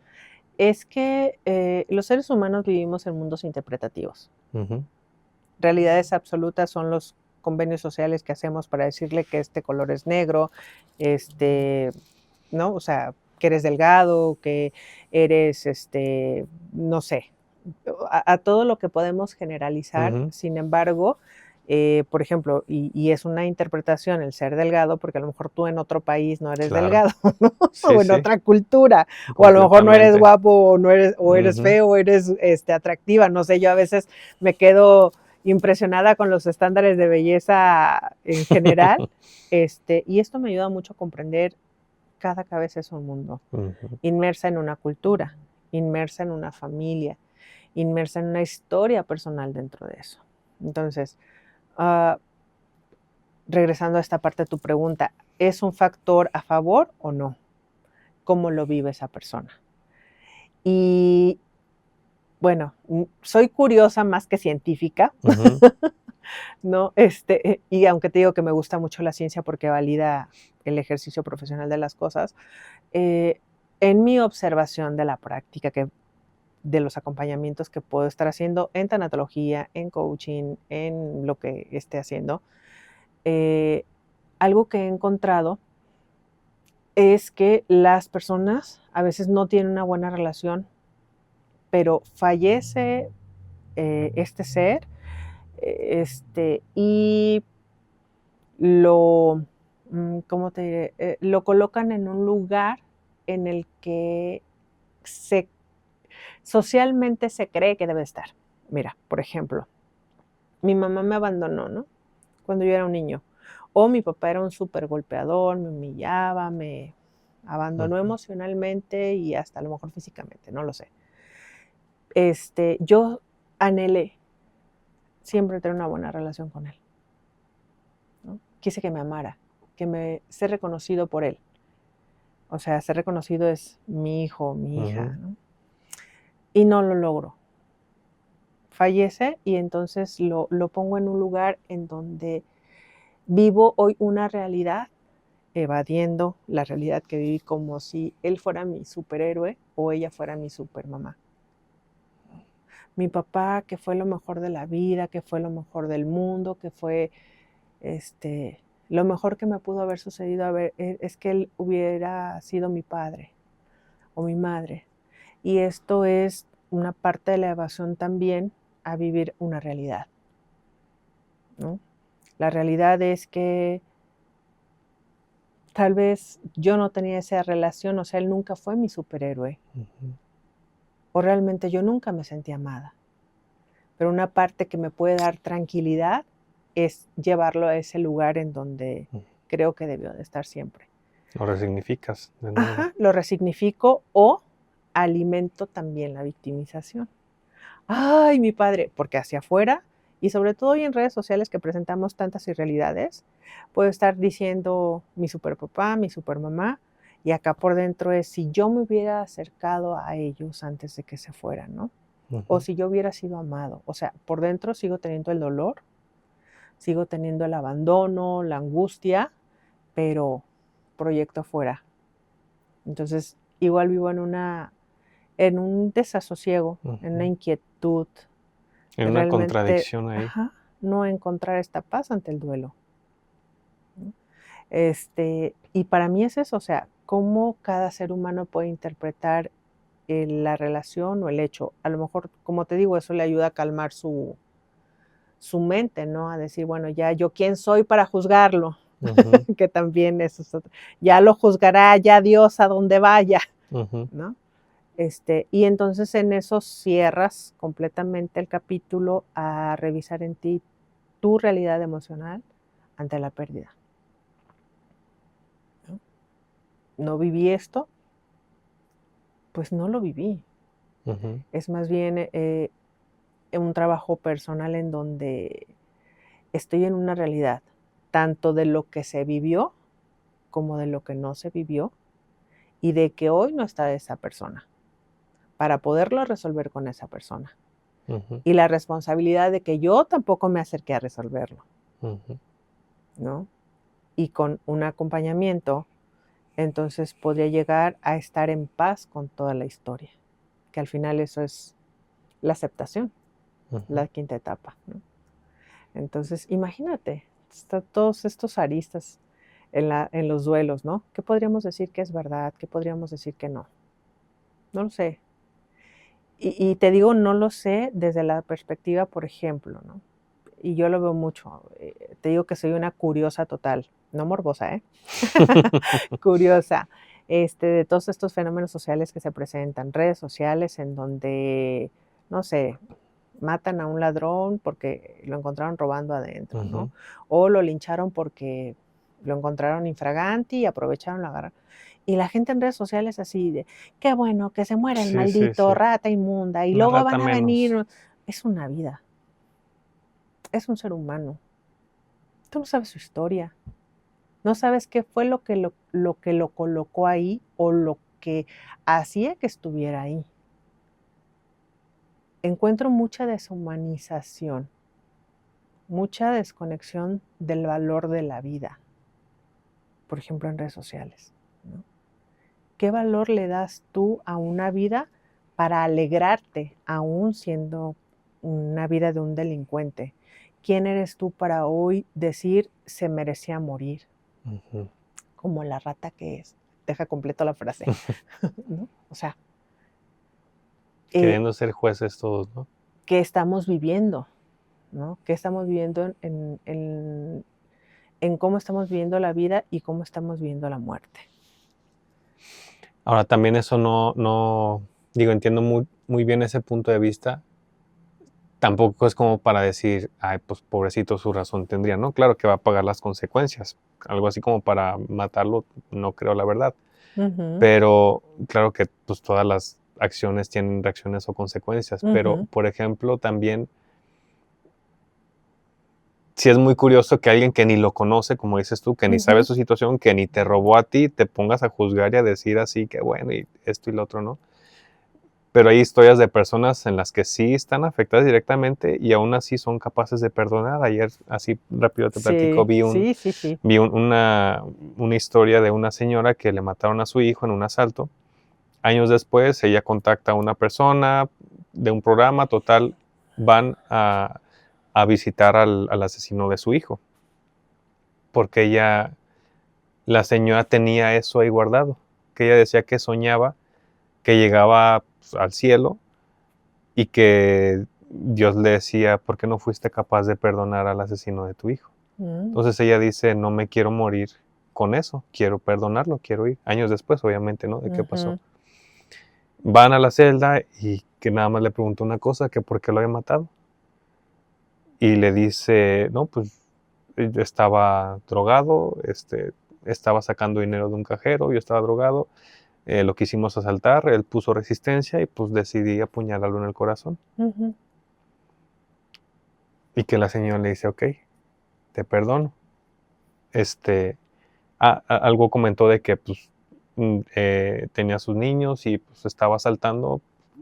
Es que los seres humanos vivimos en mundos interpretativos. ujú, Realidades absolutas son los convenios sociales que hacemos para decirle que este color es negro, ¿no? O sea, que eres delgado, que eres, no sé, a todo lo que podemos generalizar. ujú. Sin embargo, por ejemplo, y es una interpretación el ser delgado, porque a lo mejor tú en otro país no eres Claro. delgado, ¿no? Sí, O en sí, otra cultura, o a lo mejor no eres completamente. guapo, o eres Ujú, feo, o eres atractiva, no sé, yo a veces me quedo impresionada con los estándares de belleza en general, y esto me ayuda mucho a comprender cada cabeza es un mundo, ujú, inmersa en una cultura, inmersa en una familia, inmersa en una historia personal dentro de eso. Entonces, ah, regresando a esta parte de tu pregunta, ¿es un factor a favor o no? ¿Cómo lo vive esa persona? Y bueno, soy curiosa más que científica, ujú, ¿no? Y aunque te digo que me gusta mucho la ciencia porque valida el ejercicio profesional de las cosas, eh, en mi observación de la práctica de los acompañamientos que puedo estar haciendo en tanatología, en coaching, en lo que esté haciendo, algo que he encontrado es que las personas a veces no tienen una buena relación, pero fallece este ser, y lo, ¿cómo te diré? Lo colocan en un lugar en el que socialmente se cree que debe estar. Mira, por ejemplo, mi mamá me abandonó, ¿no? Cuando yo era un niño. O mi papá era un súper golpeador, me humillaba, me abandonó ujú. emocionalmente y hasta a lo mejor físicamente, no lo sé. Yo anhelé siempre tener una buena relación con él, ¿no? Quise que me amara, que me ser reconocido por él. O sea, ser reconocido es mi hijo, mi hija, Ujú, ¿no? Y no lo logro. Fallece y entonces lo pongo en un lugar en donde vivo hoy una realidad, evadiendo la realidad que viví como si él fuera mi superhéroe o ella fuera mi supermamá. Mi papá, que fue lo mejor de la vida, que fue lo mejor del mundo, que fue lo mejor que me pudo haber sucedido es que él hubiera sido mi padre o mi madre. Y esto es una parte de la evasión también a vivir una realidad, ¿no? La realidad es que tal vez yo no tenía esa relación, o sea, él nunca fue mi superhéroe, ujú. o realmente yo nunca me sentí amada. Pero una parte que me puede dar tranquilidad es llevarlo a ese lugar en donde creo que debió de estar siempre. Lo resignificas de nuevo. Ajá, lo resignifico o alimento también la victimización. Ay, mi padre, porque hacia afuera y sobre todo hoy en redes sociales que presentamos tantas irrealidades, puedo estar diciendo mi superpapá, mi supermamá, y acá por dentro es si yo me hubiera acercado a ellos antes de que se fueran, ¿no? O Ujú. si yo hubiera sido amado. O sea, por dentro sigo teniendo el dolor, sigo teniendo el abandono, la angustia, pero proyecto afuera. Entonces, igual vivo en un desasosiego, en una Ujú. inquietud, En de una realmente, contradicción ahí. ajá, no encontrar esta paz ante el duelo, ¿no? Y para mí es eso, o sea, cómo cada ser humano puede interpretar la relación o el hecho. A lo mejor, como te digo, eso le ayuda a calmar su mente, ¿no? A decir, bueno, ya yo quién soy para juzgarlo, que también eso es otro. Ya lo juzgará ya Dios a donde vaya, ¿no? Y entonces en eso cierras completamente el capítulo a revisar en ti tu realidad emocional ante la pérdida. ¿No viví esto? Pues no lo viví. Es más bien un trabajo personal en donde estoy en una realidad, tanto de lo que se vivió como de lo que no se vivió, y de que hoy no está esa persona, para poderlo resolver con esa persona. Y la responsabilidad de que yo tampoco me acerqué a resolverlo, ¿no? Y con un acompañamiento, entonces podría llegar a estar en paz con toda la historia, que al final eso es la aceptación, la quinta etapa, ¿no? Entonces, imagínate, están todos estos aristas en los duelos, ¿no? ¿Qué podríamos decir que es verdad? ¿Qué podríamos decir que no? No lo sé. Y te digo, no lo sé desde la perspectiva, por ejemplo, ¿no? Y yo lo veo mucho. Te digo que soy una curiosa total, no morbosa, ¿eh? Curiosa. De todos estos fenómenos sociales que se presentan, redes sociales en donde, no sé, matan a un ladrón porque lo encontraron robando adentro, ¿no? O lo lincharon porque lo encontraron infraganti y aprovecharon la agarrar. Y la gente en redes sociales así de, qué bueno, que se muera el maldito rata inmunda, y luego van a venir. Es una vida. Es un ser humano. Tú no sabes su historia. No sabes qué fue lo que lo colocó ahí o lo que hacía que estuviera ahí. Encuentro mucha deshumanización, mucha desconexión del valor de la vida, por ejemplo en redes sociales, ¿no? ¿Qué valor le das tú a una vida para alegrarte, aún siendo una vida de un delincuente? ¿Quién eres tú para hoy decir se merecía morir? Como la rata que es. Deja completo la frase, ¿no? O sea, queriendo ser jueces todos, ¿no? ¿Qué estamos viviendo? ¿No? ¿Qué estamos viviendo en cómo estamos viviendo la vida y cómo estamos viviendo la muerte? Ahora, también eso no digo, entiendo muy bien ese punto de vista. Tampoco es como para decir, ay, pues pobrecito, su razón tendría, ¿no? Claro que va a pagar las consecuencias. Algo así como para matarlo, no creo, la verdad. Pero claro que pues todas las acciones tienen reacciones o consecuencias. Pero, por ejemplo, también sí es muy curioso que alguien que ni lo conoce, como dices tú, que ni sabe su situación, que ni te robó a ti, te pongas a juzgar y a decir así que bueno, y esto y lo otro, ¿no? Pero hay historias de personas en las que sí están afectadas directamente y aún así son capaces de perdonar. Ayer, así rápido te platico, vi una historia de una señora que le mataron a su hijo en un asalto. Años después, ella contacta a una persona de un programa, total, van a visitar al asesino de su hijo. Porque la señora tenía eso ahí guardado, que ella decía que soñaba que llegaba al cielo y que Dios le decía, ¿por qué no fuiste capaz de perdonar al asesino de tu hijo? Entonces ella dice, no me quiero morir con eso, quiero perdonarlo, quiero ir. Años después, obviamente, ¿no? ¿De qué pasó? Van a la celda y que nada más le preguntó una cosa, que por qué lo había matado. Y le dice, no, pues yo estaba drogado, estaba sacando dinero de un cajero, yo estaba drogado. Lo quisimos asaltar, él puso resistencia y pues decidí apuñalarlo en el corazón. Y que la señora le dice, ok, te perdono. Algo comentó de que pues, tenía sus niños y pues estaba asaltando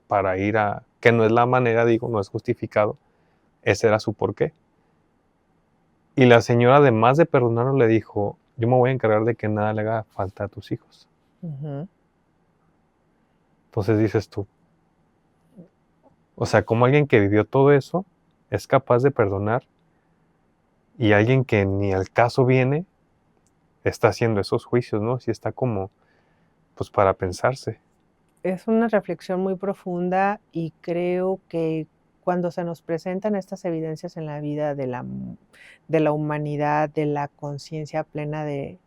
para ir que no es la manera, digo, no es justificado. Ese era su porqué. Y la señora, además de perdonarlo, le dijo, yo me voy a encargar de que nada le haga falta a tus hijos. Entonces dices tú, o sea, como alguien que vivió todo eso es capaz de perdonar y alguien que ni al caso viene está haciendo esos juicios, ¿no? Sí está como pues para pensarse. Es una reflexión muy profunda y creo que cuando se nos presentan estas evidencias en la vida de la humanidad, de la conciencia plena de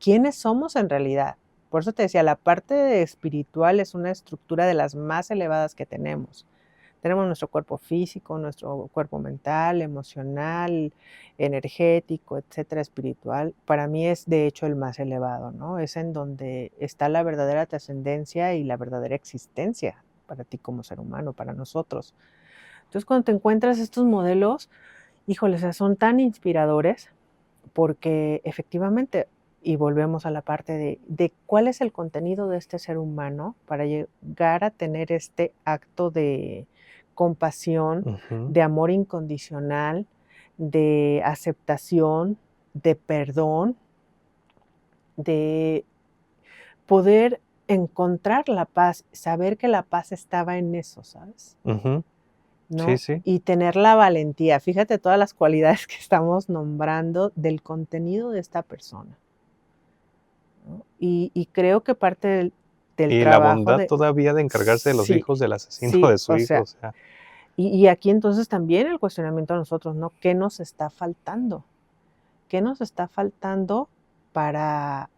quiénes somos en realidad. Por eso te decía, la parte espiritual es una estructura de las más elevadas que tenemos. Tenemos nuestro cuerpo físico, nuestro cuerpo mental, emocional, energético, etcétera, espiritual. Para mí es de hecho el más elevado, ¿no? Es en donde está la verdadera trascendencia y la verdadera existencia para ti como ser humano, para nosotros. Entonces, cuando te encuentras estos modelos, híjole, o sea, son tan inspiradores porque efectivamente, y volvemos a la parte de cuál es el contenido de este ser humano para llegar a tener este acto de compasión, Ujú. de amor incondicional, de aceptación, de perdón, de poder encontrar la paz, saber que la paz estaba en eso, ¿sabes? Ujú. Sí, ¿No? sí. Y tener la valentía. Fíjate todas las cualidades que estamos nombrando del contenido de esta persona, ¿no? Y creo que parte del Y la trabajo bondad de... todavía de encargarse de los Sí, hijos del asesino sí, de su o hijo, sea, o sea. y aquí entonces también el cuestionamiento a nosotros, ¿no? ¿Qué nos está faltando? ¿Qué nos está faltando para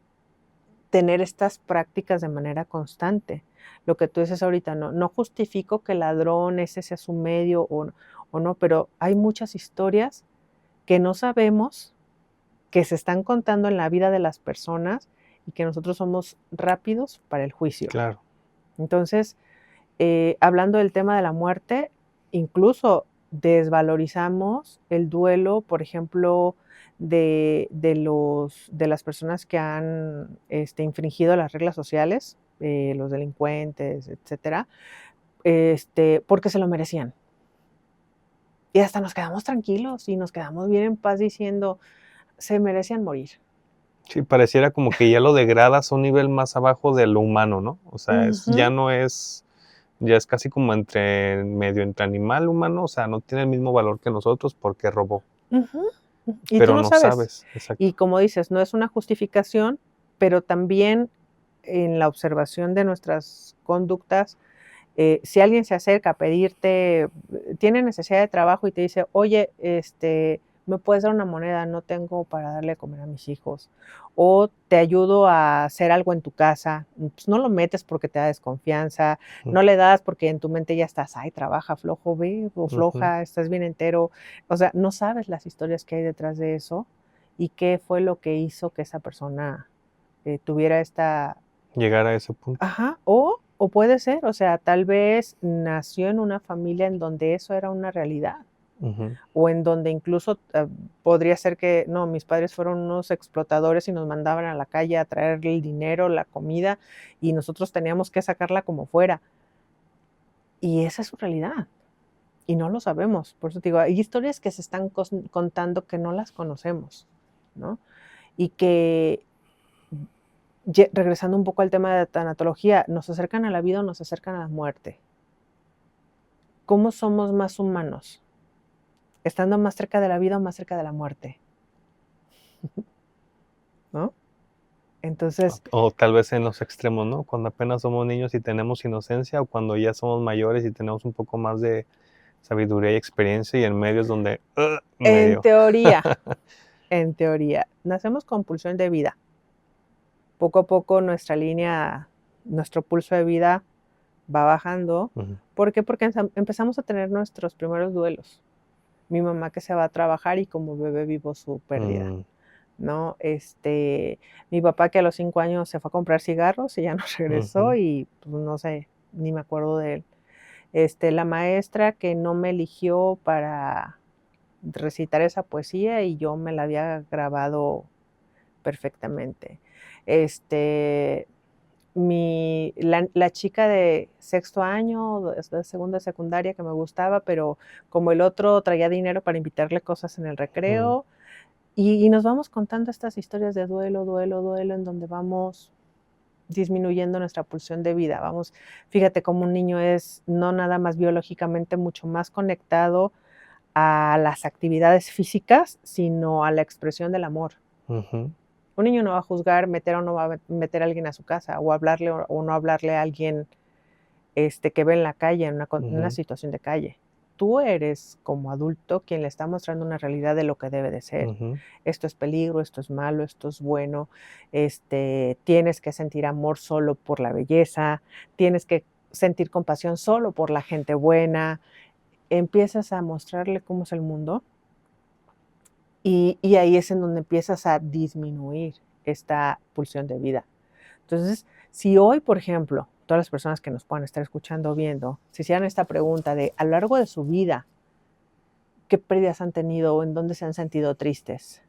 tener estas prácticas de manera constante? Lo que tú dices ahorita, no justifico que el ladrón ese sea su medio o no, pero hay muchas historias que no sabemos, que se están contando en la vida de las personas y que nosotros somos rápidos para el juicio. Claro. Entonces, hablando del tema de la muerte, incluso desvalorizamos el duelo, por ejemplo, de las personas que han infringido las reglas sociales, los delincuentes, etcétera, porque se lo merecían. Y hasta nos quedamos tranquilos y nos quedamos bien en paz diciendo, se merecían morir. Sí, pareciera como que ya lo degradas a un nivel más abajo de lo humano, ¿no? O sea, ya Ujú, no es, ya es casi como medio entre animal humano, o sea, no tiene el mismo valor que nosotros porque robó, ujú, y tú pero lo no sabes. sabes, exacto. Y como dices, no es una justificación, pero también en la observación de nuestras conductas, si alguien se acerca a pedirte, tiene necesidad de trabajo y te dice, oye, ¿me puedes dar una moneda? No tengo para darle a comer a mis hijos. O te ayudo a hacer algo en tu casa. Pues no lo metes porque te da desconfianza, Ujú, no le das porque en tu mente ya estás, ay, trabaja, flojo, ve, o ujú. floja, estás bien entero. O sea, no sabes las historias que hay detrás de eso y qué fue lo que hizo que esa persona tuviera esta... Llegar a ese punto. Ajá, o puede ser, o sea, tal vez nació en una familia en donde eso era una realidad, Ujú, o en donde incluso, podría ser que, no, mis padres fueron unos explotadores y nos mandaban a la calle a traerle el dinero, la comida, y nosotros teníamos que sacarla como fuera. Y esa es su realidad, y no lo sabemos. Por eso te digo, hay historias que se están contando que no las conocemos, ¿no? Y que regresando un poco al tema de la tanatología, nos acercan a la vida o nos acercan a la muerte. ¿Cómo somos más humanos? ¿Estando más cerca de la vida o más cerca de la muerte? ¿No? Entonces, o tal vez en los extremos, ¿no? Cuando apenas somos niños y tenemos inocencia, o cuando ya somos mayores y tenemos un poco más de sabiduría y experiencia, y en medio es donde en medio. teoría, nacemos con pulsión de vida. Poco a poco nuestra línea, nuestro pulso de vida va bajando. Ujú, ¿Por qué? Porque empezamos a tener nuestros primeros duelos. Mi mamá que se va a trabajar y como bebé vivo su pérdida, mm, ¿no? Mi papá que a los 5 años se fue a comprar cigarros y ya no regresó ujú, y pues no sé, ni me acuerdo de él. La maestra que no me eligió para recitar esa poesía y yo me la había grabado perfectamente. Este, la chica de sexto año, de segundo de secundaria que me gustaba, pero como el otro traía dinero para invitarle cosas en el mm. recreo, y nos vamos contando estas historias de duelo, duelo, duelo, en donde vamos disminuyendo nuestra pulsión de vida. Vamos, fíjate cómo un niño es no nada más biológicamente mucho más conectado a las actividades físicas, sino a la expresión del amor. Ujú. Un niño no va a juzgar meter o no va a meter a alguien a su casa, o hablarle o no hablarle a alguien que ve en la calle, en una situación de calle. Tú eres, como adulto, quien le está mostrando una realidad de lo que debe de ser. Esto es peligro, esto es malo, esto es bueno. Tienes que sentir amor solo por la belleza, tienes que sentir compasión solo por la gente buena. Empiezas a mostrarle cómo es el mundo y ahí es en donde empiezas a disminuir esta pulsión de vida. Entonces, si hoy, por ejemplo, todas las personas que nos puedan estar escuchando o viendo, se hicieran esta pregunta de a lo largo de su vida, ¿qué pérdidas han tenido o en dónde se han sentido tristes?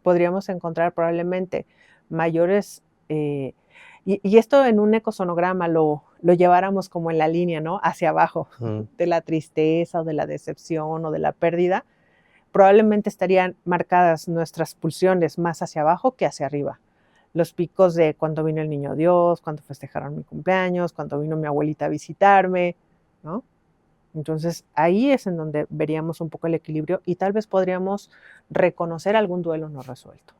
Podríamos encontrar probablemente mayores, y esto en un ecosonograma lo lleváramos como en la línea, ¿no? Hacia abajo, de la tristeza o de la decepción o de la pérdida, probablemente estarían marcadas nuestras pulsiones más hacia abajo que hacia arriba. Los picos de cuando vino el niño Dios, cuando festejaron mi cumpleaños, cuando vino mi abuelita a visitarme, ¿no? Entonces ahí es en donde veríamos un poco el equilibrio y tal vez podríamos reconocer algún duelo no resuelto.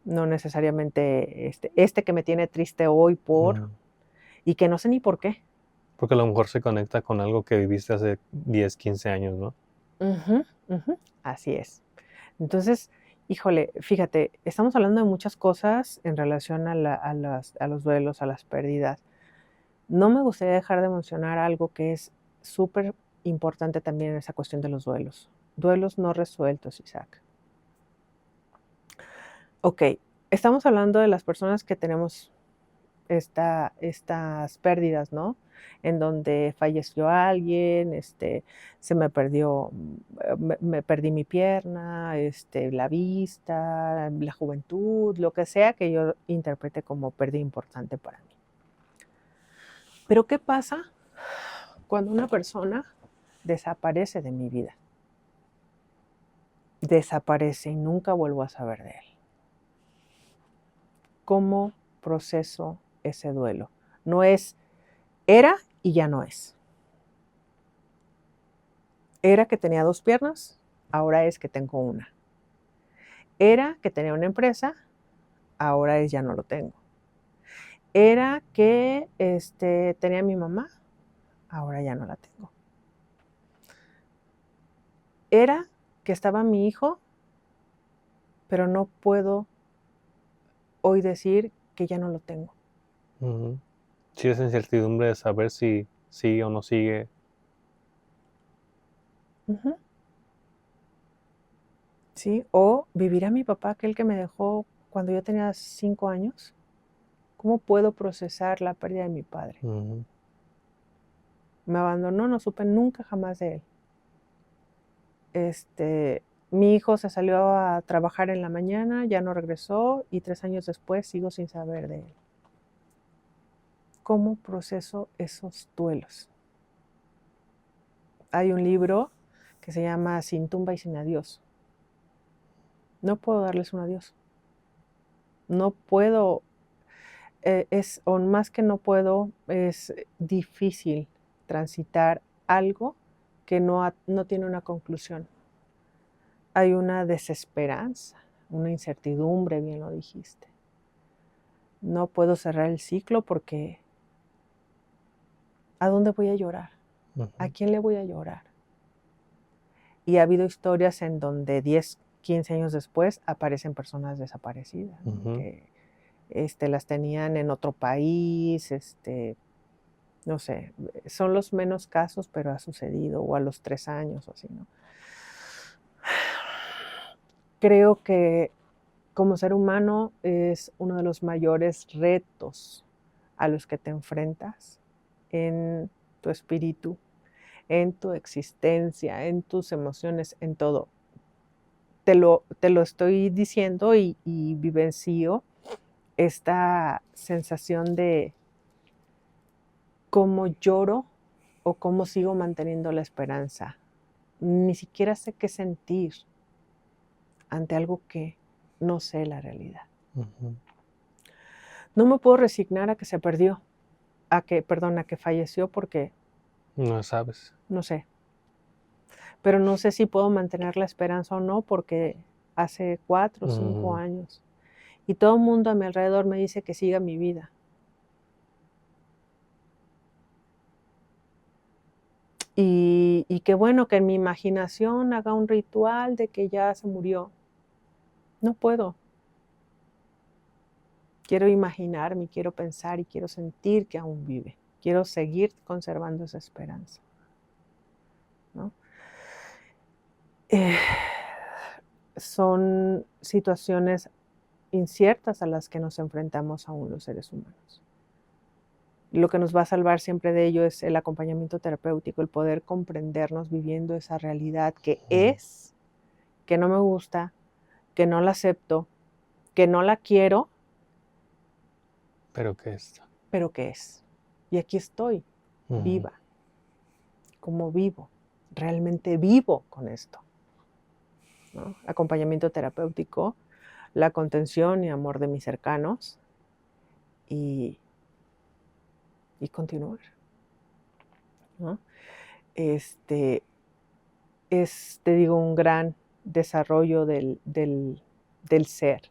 No necesariamente que me tiene triste hoy y que no sé ni por qué. Porque a lo mejor se conecta con algo que viviste hace 10, 15 años, ¿no? Así es. Entonces, híjole, fíjate, estamos hablando de muchas cosas en relación a los duelos, a las pérdidas. No me gustaría dejar de mencionar algo que es súper importante también en esa cuestión de los duelos. Duelos no resueltos, Isaac. Ok, estamos hablando de las personas que tenemos estas pérdidas, ¿no? En donde falleció alguien, se me perdió, me perdí mi pierna, la vista, la juventud, lo que sea que yo interprete como pérdida importante para mí. Pero ¿qué pasa cuando una persona desaparece de mi vida? Desaparece y nunca vuelvo a saber de él. ¿Cómo proceso ese duelo? No es era y ya no es. Era que tenía 2 piernas, ahora es que tengo una. Era que tenía una empresa, ahora es ya no lo tengo. Era que tenía a mi mamá, ahora ya no la tengo. Era que estaba mi hijo, pero no puedo hoy decir que ya no lo tengo. Sí, esa incertidumbre de saber si sigue o no sigue. ¿Sí? O vivirá mi papá, aquel que me dejó cuando yo tenía 5 años. ¿Cómo puedo procesar la pérdida de mi padre? Me abandonó, no supe nunca jamás de él. Mi hijo se salió a trabajar en la mañana, ya no regresó y 3 años después sigo sin saber de él. ¿Cómo proceso esos duelos? Hay un libro que se llama Sin tumba y sin adiós. No puedo darles un adiós. No puedo, o más que no puedo, es difícil transitar algo que no tiene una conclusión. Hay una desesperanza, una incertidumbre, bien lo dijiste. No puedo cerrar el ciclo porque ¿a dónde voy a llorar? ¿A quién le voy a llorar? Y ha habido historias en donde 10, 15 años después aparecen personas desaparecidas, que las tenían en otro país, no sé, son los menos casos, pero ha sucedido, o a los 3 años o así, ¿no? Creo que como ser humano es uno de los mayores retos a los que te enfrentas en tu espíritu, en tu existencia, en tus emociones, en todo. Te lo estoy diciendo y vivencio esta sensación de cómo lloro o cómo sigo manteniendo la esperanza. Ni siquiera sé qué sentir ante algo que no sé la realidad. No me puedo resignar a que se perdió, a que falleció porque no sabes. No sé. Pero no sé si puedo mantener la esperanza o no porque hace 4 o 5 años. Y todo el mundo a mi alrededor me dice que siga mi vida. Y qué bueno que en mi imaginación haga un ritual de que ya se murió. No puedo. Quiero imaginarme, quiero pensar y quiero sentir que aún vive. Quiero seguir conservando esa esperanza, ¿no? Son situaciones inciertas a las que nos enfrentamos aún los seres humanos. Lo que nos va a salvar siempre de ello es el acompañamiento terapéutico, el poder comprendernos viviendo esa realidad que es, que no me gusta, que no la acepto, que no la quiero, pero que es. pero que es. Y aquí estoy, viva, como vivo, realmente vivo con esto, ¿no? Acompañamiento terapéutico, la contención y amor de mis cercanos y continuar, ¿no? Te digo, un gran desarrollo del ser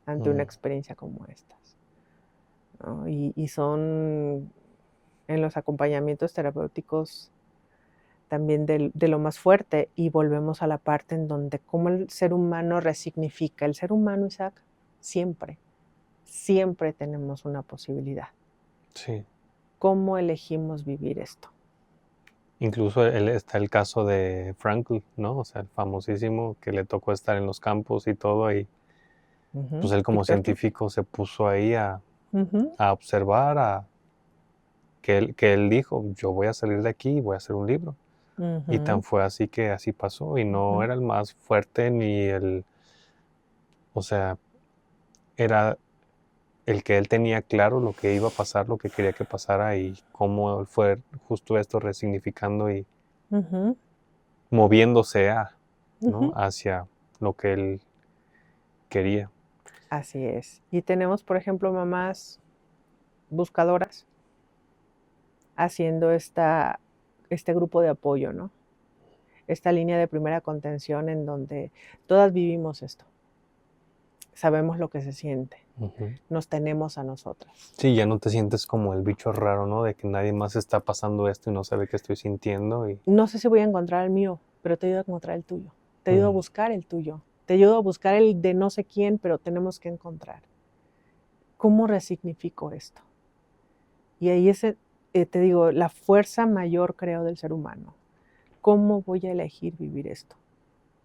ante una experiencia como estas, ¿no? Y son en los acompañamientos terapéuticos también de lo más fuerte, y volvemos a la parte en donde cómo el ser humano resignifica. El ser humano, Isaac, siempre tenemos una posibilidad. Sí. ¿Cómo elegimos vivir esto? Incluso está el caso de Frankl, ¿no? O sea, el famosísimo que le tocó estar en los campos y todo, y pues él como científico se puso ahí a observar, que él dijo, yo voy a salir de aquí y voy a hacer un libro. Y tan fue así que así pasó, y no era el más fuerte ni o sea, era el que él tenía claro lo que iba a pasar, lo que quería que pasara, y cómo fue justo esto resignificando y moviéndose ¿no? hacia lo que él quería. Así es. Y tenemos, por ejemplo, mamás buscadoras haciendo este grupo de apoyo, ¿no? Esta línea de primera contención en donde todas vivimos esto. Sabemos lo que se siente. Nos tenemos a nosotras. Sí, ya no te sientes como el bicho raro, ¿no? De que nadie más está pasando esto y no sabe qué estoy sintiendo. No sé si voy a encontrar el mío, pero te ayudo a encontrar el tuyo. Te ayudo a buscar el tuyo. Te ayudo a buscar el de no sé quién, pero tenemos que encontrar. ¿Cómo resignifico esto? Y ahí te digo, la fuerza mayor, creo, del ser humano. ¿Cómo voy a elegir vivir esto?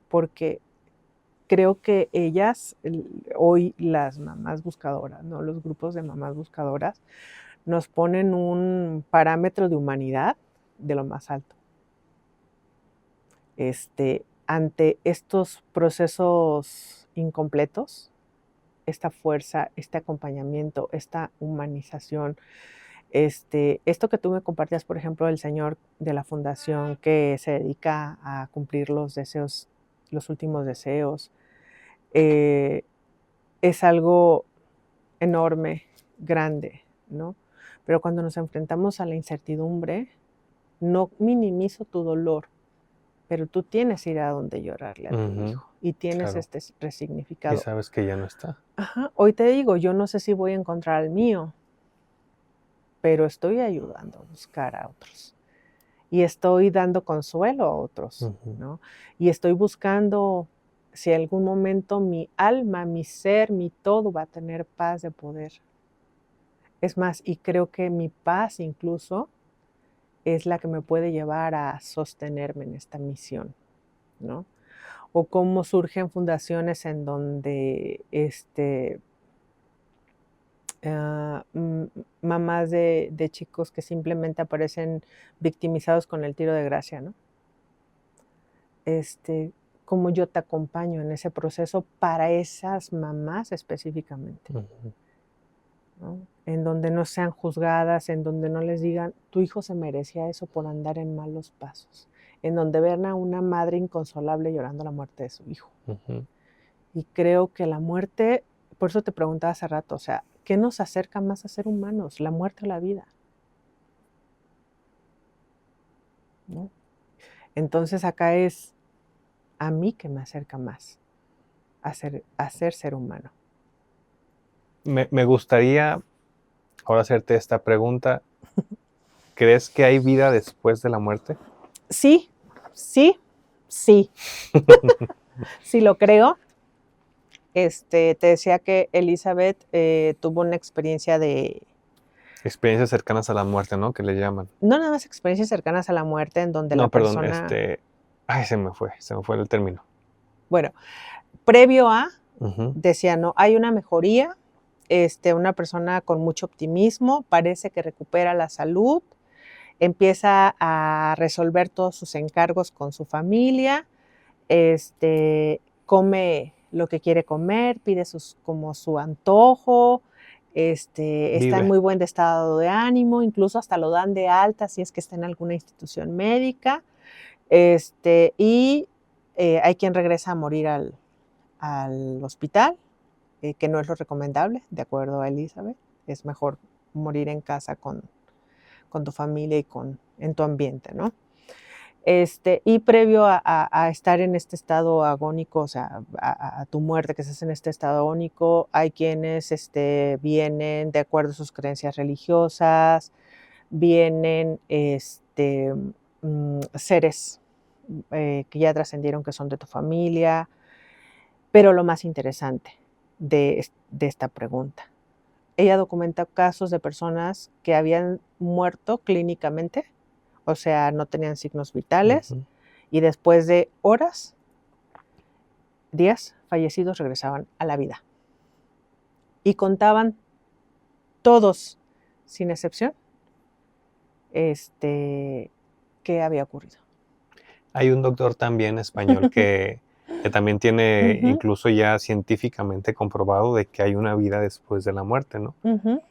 Porque creo que ellas, hoy las mamás buscadoras, ¿no? Los grupos de mamás buscadoras, nos ponen un parámetro de humanidad de lo más alto. Ante estos procesos incompletos, esta fuerza, este acompañamiento, esta humanización, esto que tú me compartías, por ejemplo, del señor de la fundación que se dedica a cumplir los deseos, los últimos deseos, es algo enorme, grande, ¿no? Pero cuando nos enfrentamos a la incertidumbre, no minimizo tu dolor, pero tú tienes que ir a donde llorarle a tu hijo y tienes este resignificado. Y sabes que ya no está. Hoy te digo, yo no sé si voy a encontrar el mío, pero estoy ayudando a buscar a otros. Y estoy dando consuelo a otros, ¿no? Y estoy buscando si en algún momento mi alma, mi ser, mi todo va a tener paz de poder. Es más, y creo que mi paz incluso es la que me puede llevar a sostenerme en esta misión, ¿no? O cómo surgen fundaciones en donde mamás de chicos que simplemente aparecen victimizados con el tiro de gracia, ¿no? Cómo yo te acompaño en ese proceso para esas mamás específicamente, ¿no? En donde no sean juzgadas, en donde no les digan, tu hijo se merecía eso por andar en malos pasos, en donde vean a una madre inconsolable llorando la muerte de su hijo. Y creo que la muerte, por eso te preguntaba hace rato, o sea, ¿qué nos acerca más a ser humanos, la muerte o la vida? ¿No? Entonces acá es a mí que me acerca más. a ser ser humano. Me gustaría ahora hacerte esta pregunta. ¿Crees que hay vida después de la muerte? Sí. Sí lo creo. Te decía que Elizabeth tuvo una experiencia de... Experiencias cercanas a la muerte, ¿no? Que le llaman. No nada más experiencias cercanas a la muerte en donde No, la perdón, persona... Ay, se me fue el término. Bueno, previo a, Uh-huh. decía, no, hay una mejoría, una persona con mucho optimismo, parece que recupera la salud, empieza a resolver todos sus encargos con su familia, come lo que quiere comer, pide como su antojo, está en Vive. muy buen estado de ánimo, incluso hasta lo dan de alta si es que está en alguna institución médica, y hay quien regresa a morir al hospital, que no es lo recomendable, de acuerdo a Elizabeth, es mejor morir en casa con tu familia y en tu ambiente, ¿no? Y previo a estar en este estado agónico, o sea, a tu muerte, que estés en este estado agónico, hay quienes vienen de acuerdo a sus creencias religiosas, vienen seres que ya trascendieron, que son de tu familia, pero lo más interesante de esta pregunta, ella documenta casos de personas que habían muerto clínicamente, o sea, no tenían signos vitales, Uh-huh. y después de horas, días, fallecidos regresaban a la vida. Y contaban todos, sin excepción, qué había ocurrido. Hay un doctor también español que también tiene Uh-huh. incluso ya científicamente comprobado de que hay una vida después de la muerte, ¿no? Uh-huh.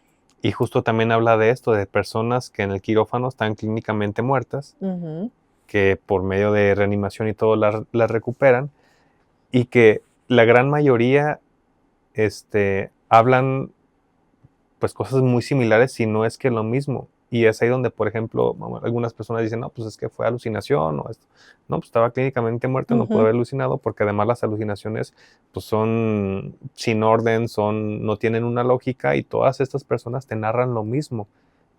Y justo también habla de esto, de personas que en el quirófano están clínicamente muertas, Uh-huh. que por medio de reanimación y todo las recuperan, y que la gran mayoría hablan pues cosas muy similares, si no es que lo mismo. Y es ahí donde, por ejemplo, algunas personas dicen, no, pues es que fue alucinación o esto. No, pues estaba clínicamente muerto, no pudo haber alucinado, porque además las alucinaciones pues son sin orden, no tienen una lógica, y todas estas personas te narran lo mismo,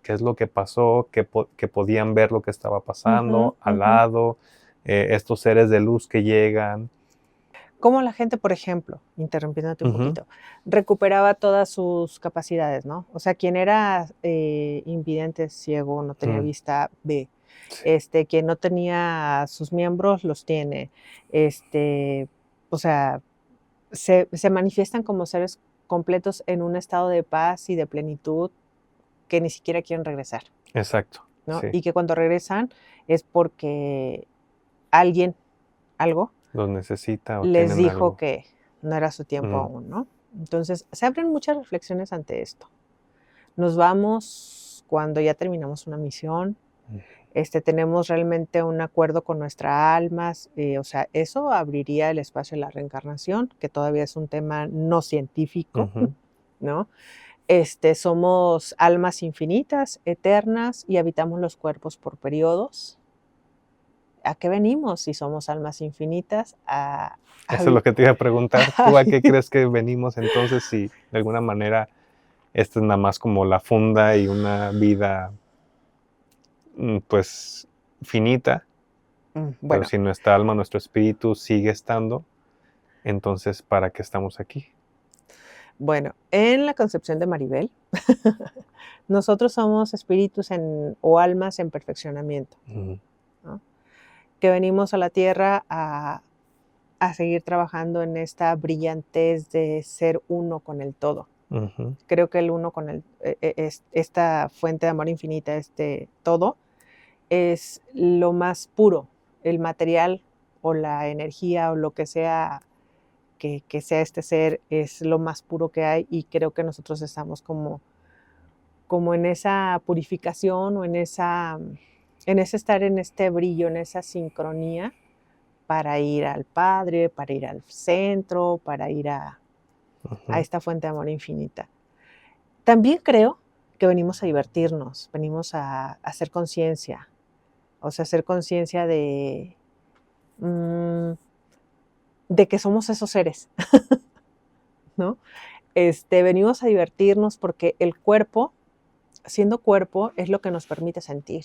qué es lo que pasó, que podían ver lo que estaba pasando al lado, estos seres de luz que llegan. Cómo la gente, por ejemplo, interrumpiéndote un poquito, recuperaba todas sus capacidades, ¿no? O sea, quien era invidente, ciego, no tenía vista, ve. Sí. Quien no tenía sus miembros, los tiene. O sea, se manifiestan como seres completos en un estado de paz y de plenitud que ni siquiera quieren regresar. Exacto. ¿no? Sí. Y que cuando regresan es porque alguien, algo, los necesita o les tienen dijo algo. que no era su tiempo aún, ¿no? Entonces, se abren muchas reflexiones ante esto. Nos vamos cuando ya terminamos una misión, tenemos realmente un acuerdo con nuestras almas, o sea, eso abriría el espacio de la reencarnación, que todavía es un tema no científico, ¿no? Somos almas infinitas, eternas, y habitamos los cuerpos por periodos. ¿A qué venimos si somos almas infinitas? Eso es lo que te iba a preguntar. ¿Tú a qué crees que venimos entonces, si de alguna manera esta es nada más como la funda y una vida pues finita? Bueno. Pero si nuestra alma, nuestro espíritu sigue estando, entonces ¿para qué estamos aquí? Bueno, en la concepción de Maribel, nosotros somos espíritus o almas en perfeccionamiento, ¿no? Que venimos a la Tierra a seguir trabajando en esta brillantez de ser uno con el todo. Creo que el uno con esta fuente de amor infinita, todo, es lo más puro. El material o la energía o lo que sea que sea este ser es lo más puro que hay, y creo que nosotros estamos como en esa purificación o en ese estar en este brillo, en esa sincronía, para ir al Padre, para ir al centro, para ir a esta fuente de amor infinita. También creo que venimos a divertirnos, venimos a hacer conciencia, o sea, hacer conciencia de de que somos esos seres, ¿no? Venimos a divertirnos porque el cuerpo, siendo cuerpo, es lo que nos permite sentir,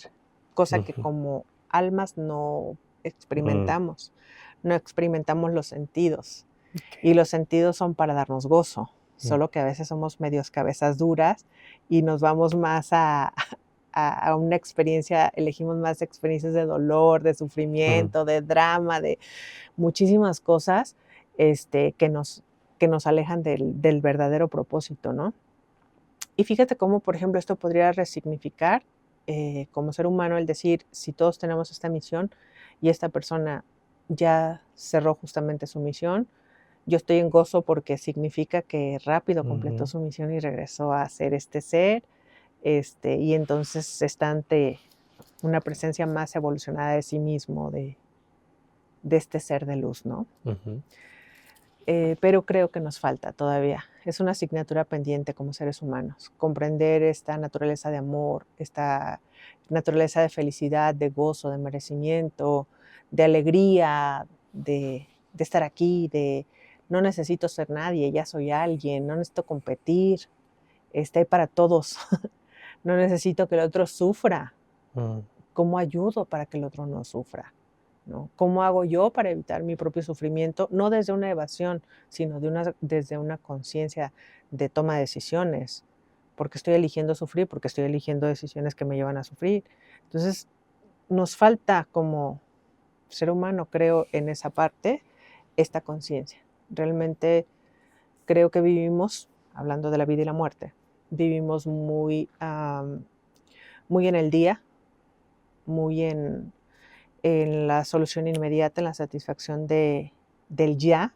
cosa que como almas no experimentamos, no experimentamos los sentidos, y los sentidos son para darnos gozo, solo que a veces somos medios cabezas duras y nos vamos más a una experiencia, elegimos más experiencias de dolor, de sufrimiento, de drama, de muchísimas cosas que nos alejan del verdadero propósito, ¿no? Y fíjate cómo, por ejemplo, esto podría resignificar como ser humano el decir, si todos tenemos esta misión y esta persona ya cerró justamente su misión, yo estoy en gozo porque significa que rápido completó su misión y regresó a ser este ser, y entonces está ante una presencia más evolucionada de sí mismo, de este ser de luz, ¿no? Pero creo que nos falta todavía. Es una asignatura pendiente como seres humanos, comprender esta naturaleza de amor, esta naturaleza de felicidad, de gozo, de merecimiento, de alegría, de estar aquí, de no necesito ser nadie, ya soy alguien, no necesito competir, hay para todos. No necesito que el otro sufra. ¿Cómo ayudo para que el otro no sufra? ¿No? ¿Cómo hago yo para evitar mi propio sufrimiento? No desde una evasión, sino desde una conciencia de toma de decisiones. Porque estoy eligiendo sufrir, porque estoy eligiendo decisiones que me llevan a sufrir. Entonces, nos falta como ser humano, creo, en esa parte, esta conciencia. Realmente creo que vivimos, hablando de la vida y la muerte, vivimos muy en el día, muy en la solución inmediata, en la satisfacción del ya,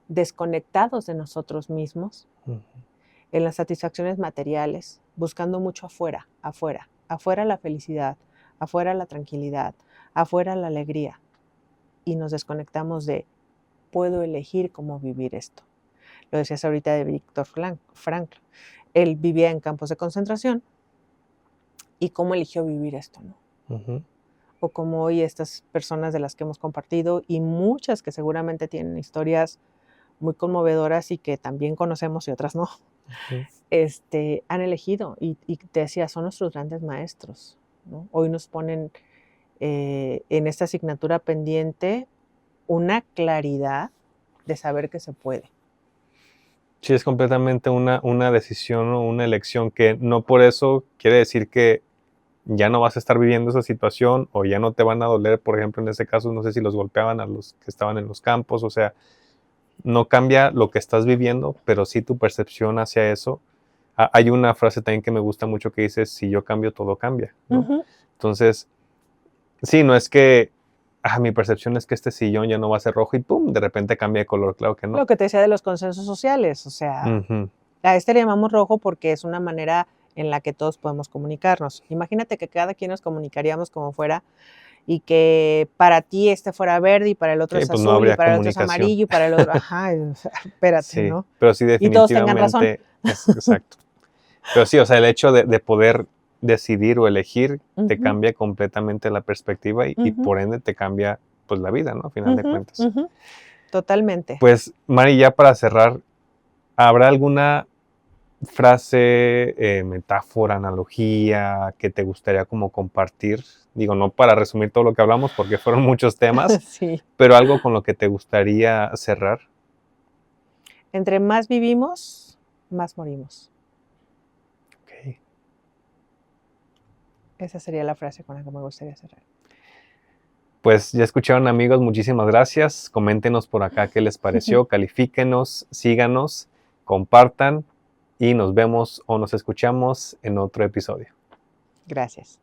desconectados de nosotros mismos, en las satisfacciones materiales, buscando mucho afuera la felicidad, afuera la tranquilidad, afuera la alegría, y nos desconectamos de, puedo elegir cómo vivir esto. Lo decías ahorita de Víctor Frankl. Él vivía en campos de concentración y cómo eligió vivir esto, ¿no? O como hoy estas personas de las que hemos compartido y muchas que seguramente tienen historias muy conmovedoras y que también conocemos y otras no, han elegido y te decía, son nuestros grandes maestros, ¿no? Hoy nos ponen en esta asignatura pendiente una claridad de saber que se puede. Sí, es completamente una decisión o una elección que no por eso quiere decir que ya no vas a estar viviendo esa situación o ya no te van a doler. Por ejemplo, en ese caso, no sé si los golpeaban a los que estaban en los campos, o sea, no cambia lo que estás viviendo, pero sí tu percepción hacia eso. Hay una frase también que me gusta mucho que dice, si yo cambio, todo cambia, ¿no? Entonces, sí, no es que mi percepción es que este sillón ya no va a ser rojo y ¡pum! De repente cambia de color, claro que no. Lo que te decía de los consensos sociales, o sea, a le llamamos rojo porque es una manera en la que todos podemos comunicarnos. Imagínate que cada quien nos comunicaríamos como fuera y que para ti fuera verde y para el otro es pues azul no y para el otro es amarillo y para el otro, espérate, sí, ¿no? Pero sí, definitivamente. Y todos tengan razón. Exacto. Pero sí, o sea, el hecho de poder decidir o elegir te cambia completamente la perspectiva y por ende te cambia pues la vida, ¿no? A final de cuentas. Totalmente. Pues, Mari, ya para cerrar, ¿habrá alguna frase, metáfora, analogía que te gustaría como compartir? Digo, no para resumir todo lo que hablamos porque fueron muchos temas, sí. Pero algo con lo que te gustaría cerrar. Entre más vivimos, más morimos. Okay. Esa sería la frase con la que me gustaría cerrar. Pues ya escucharon, amigos, muchísimas gracias. Coméntenos por acá qué les pareció, califíquenos, síganos, compartan y nos vemos o nos escuchamos en otro episodio. Gracias.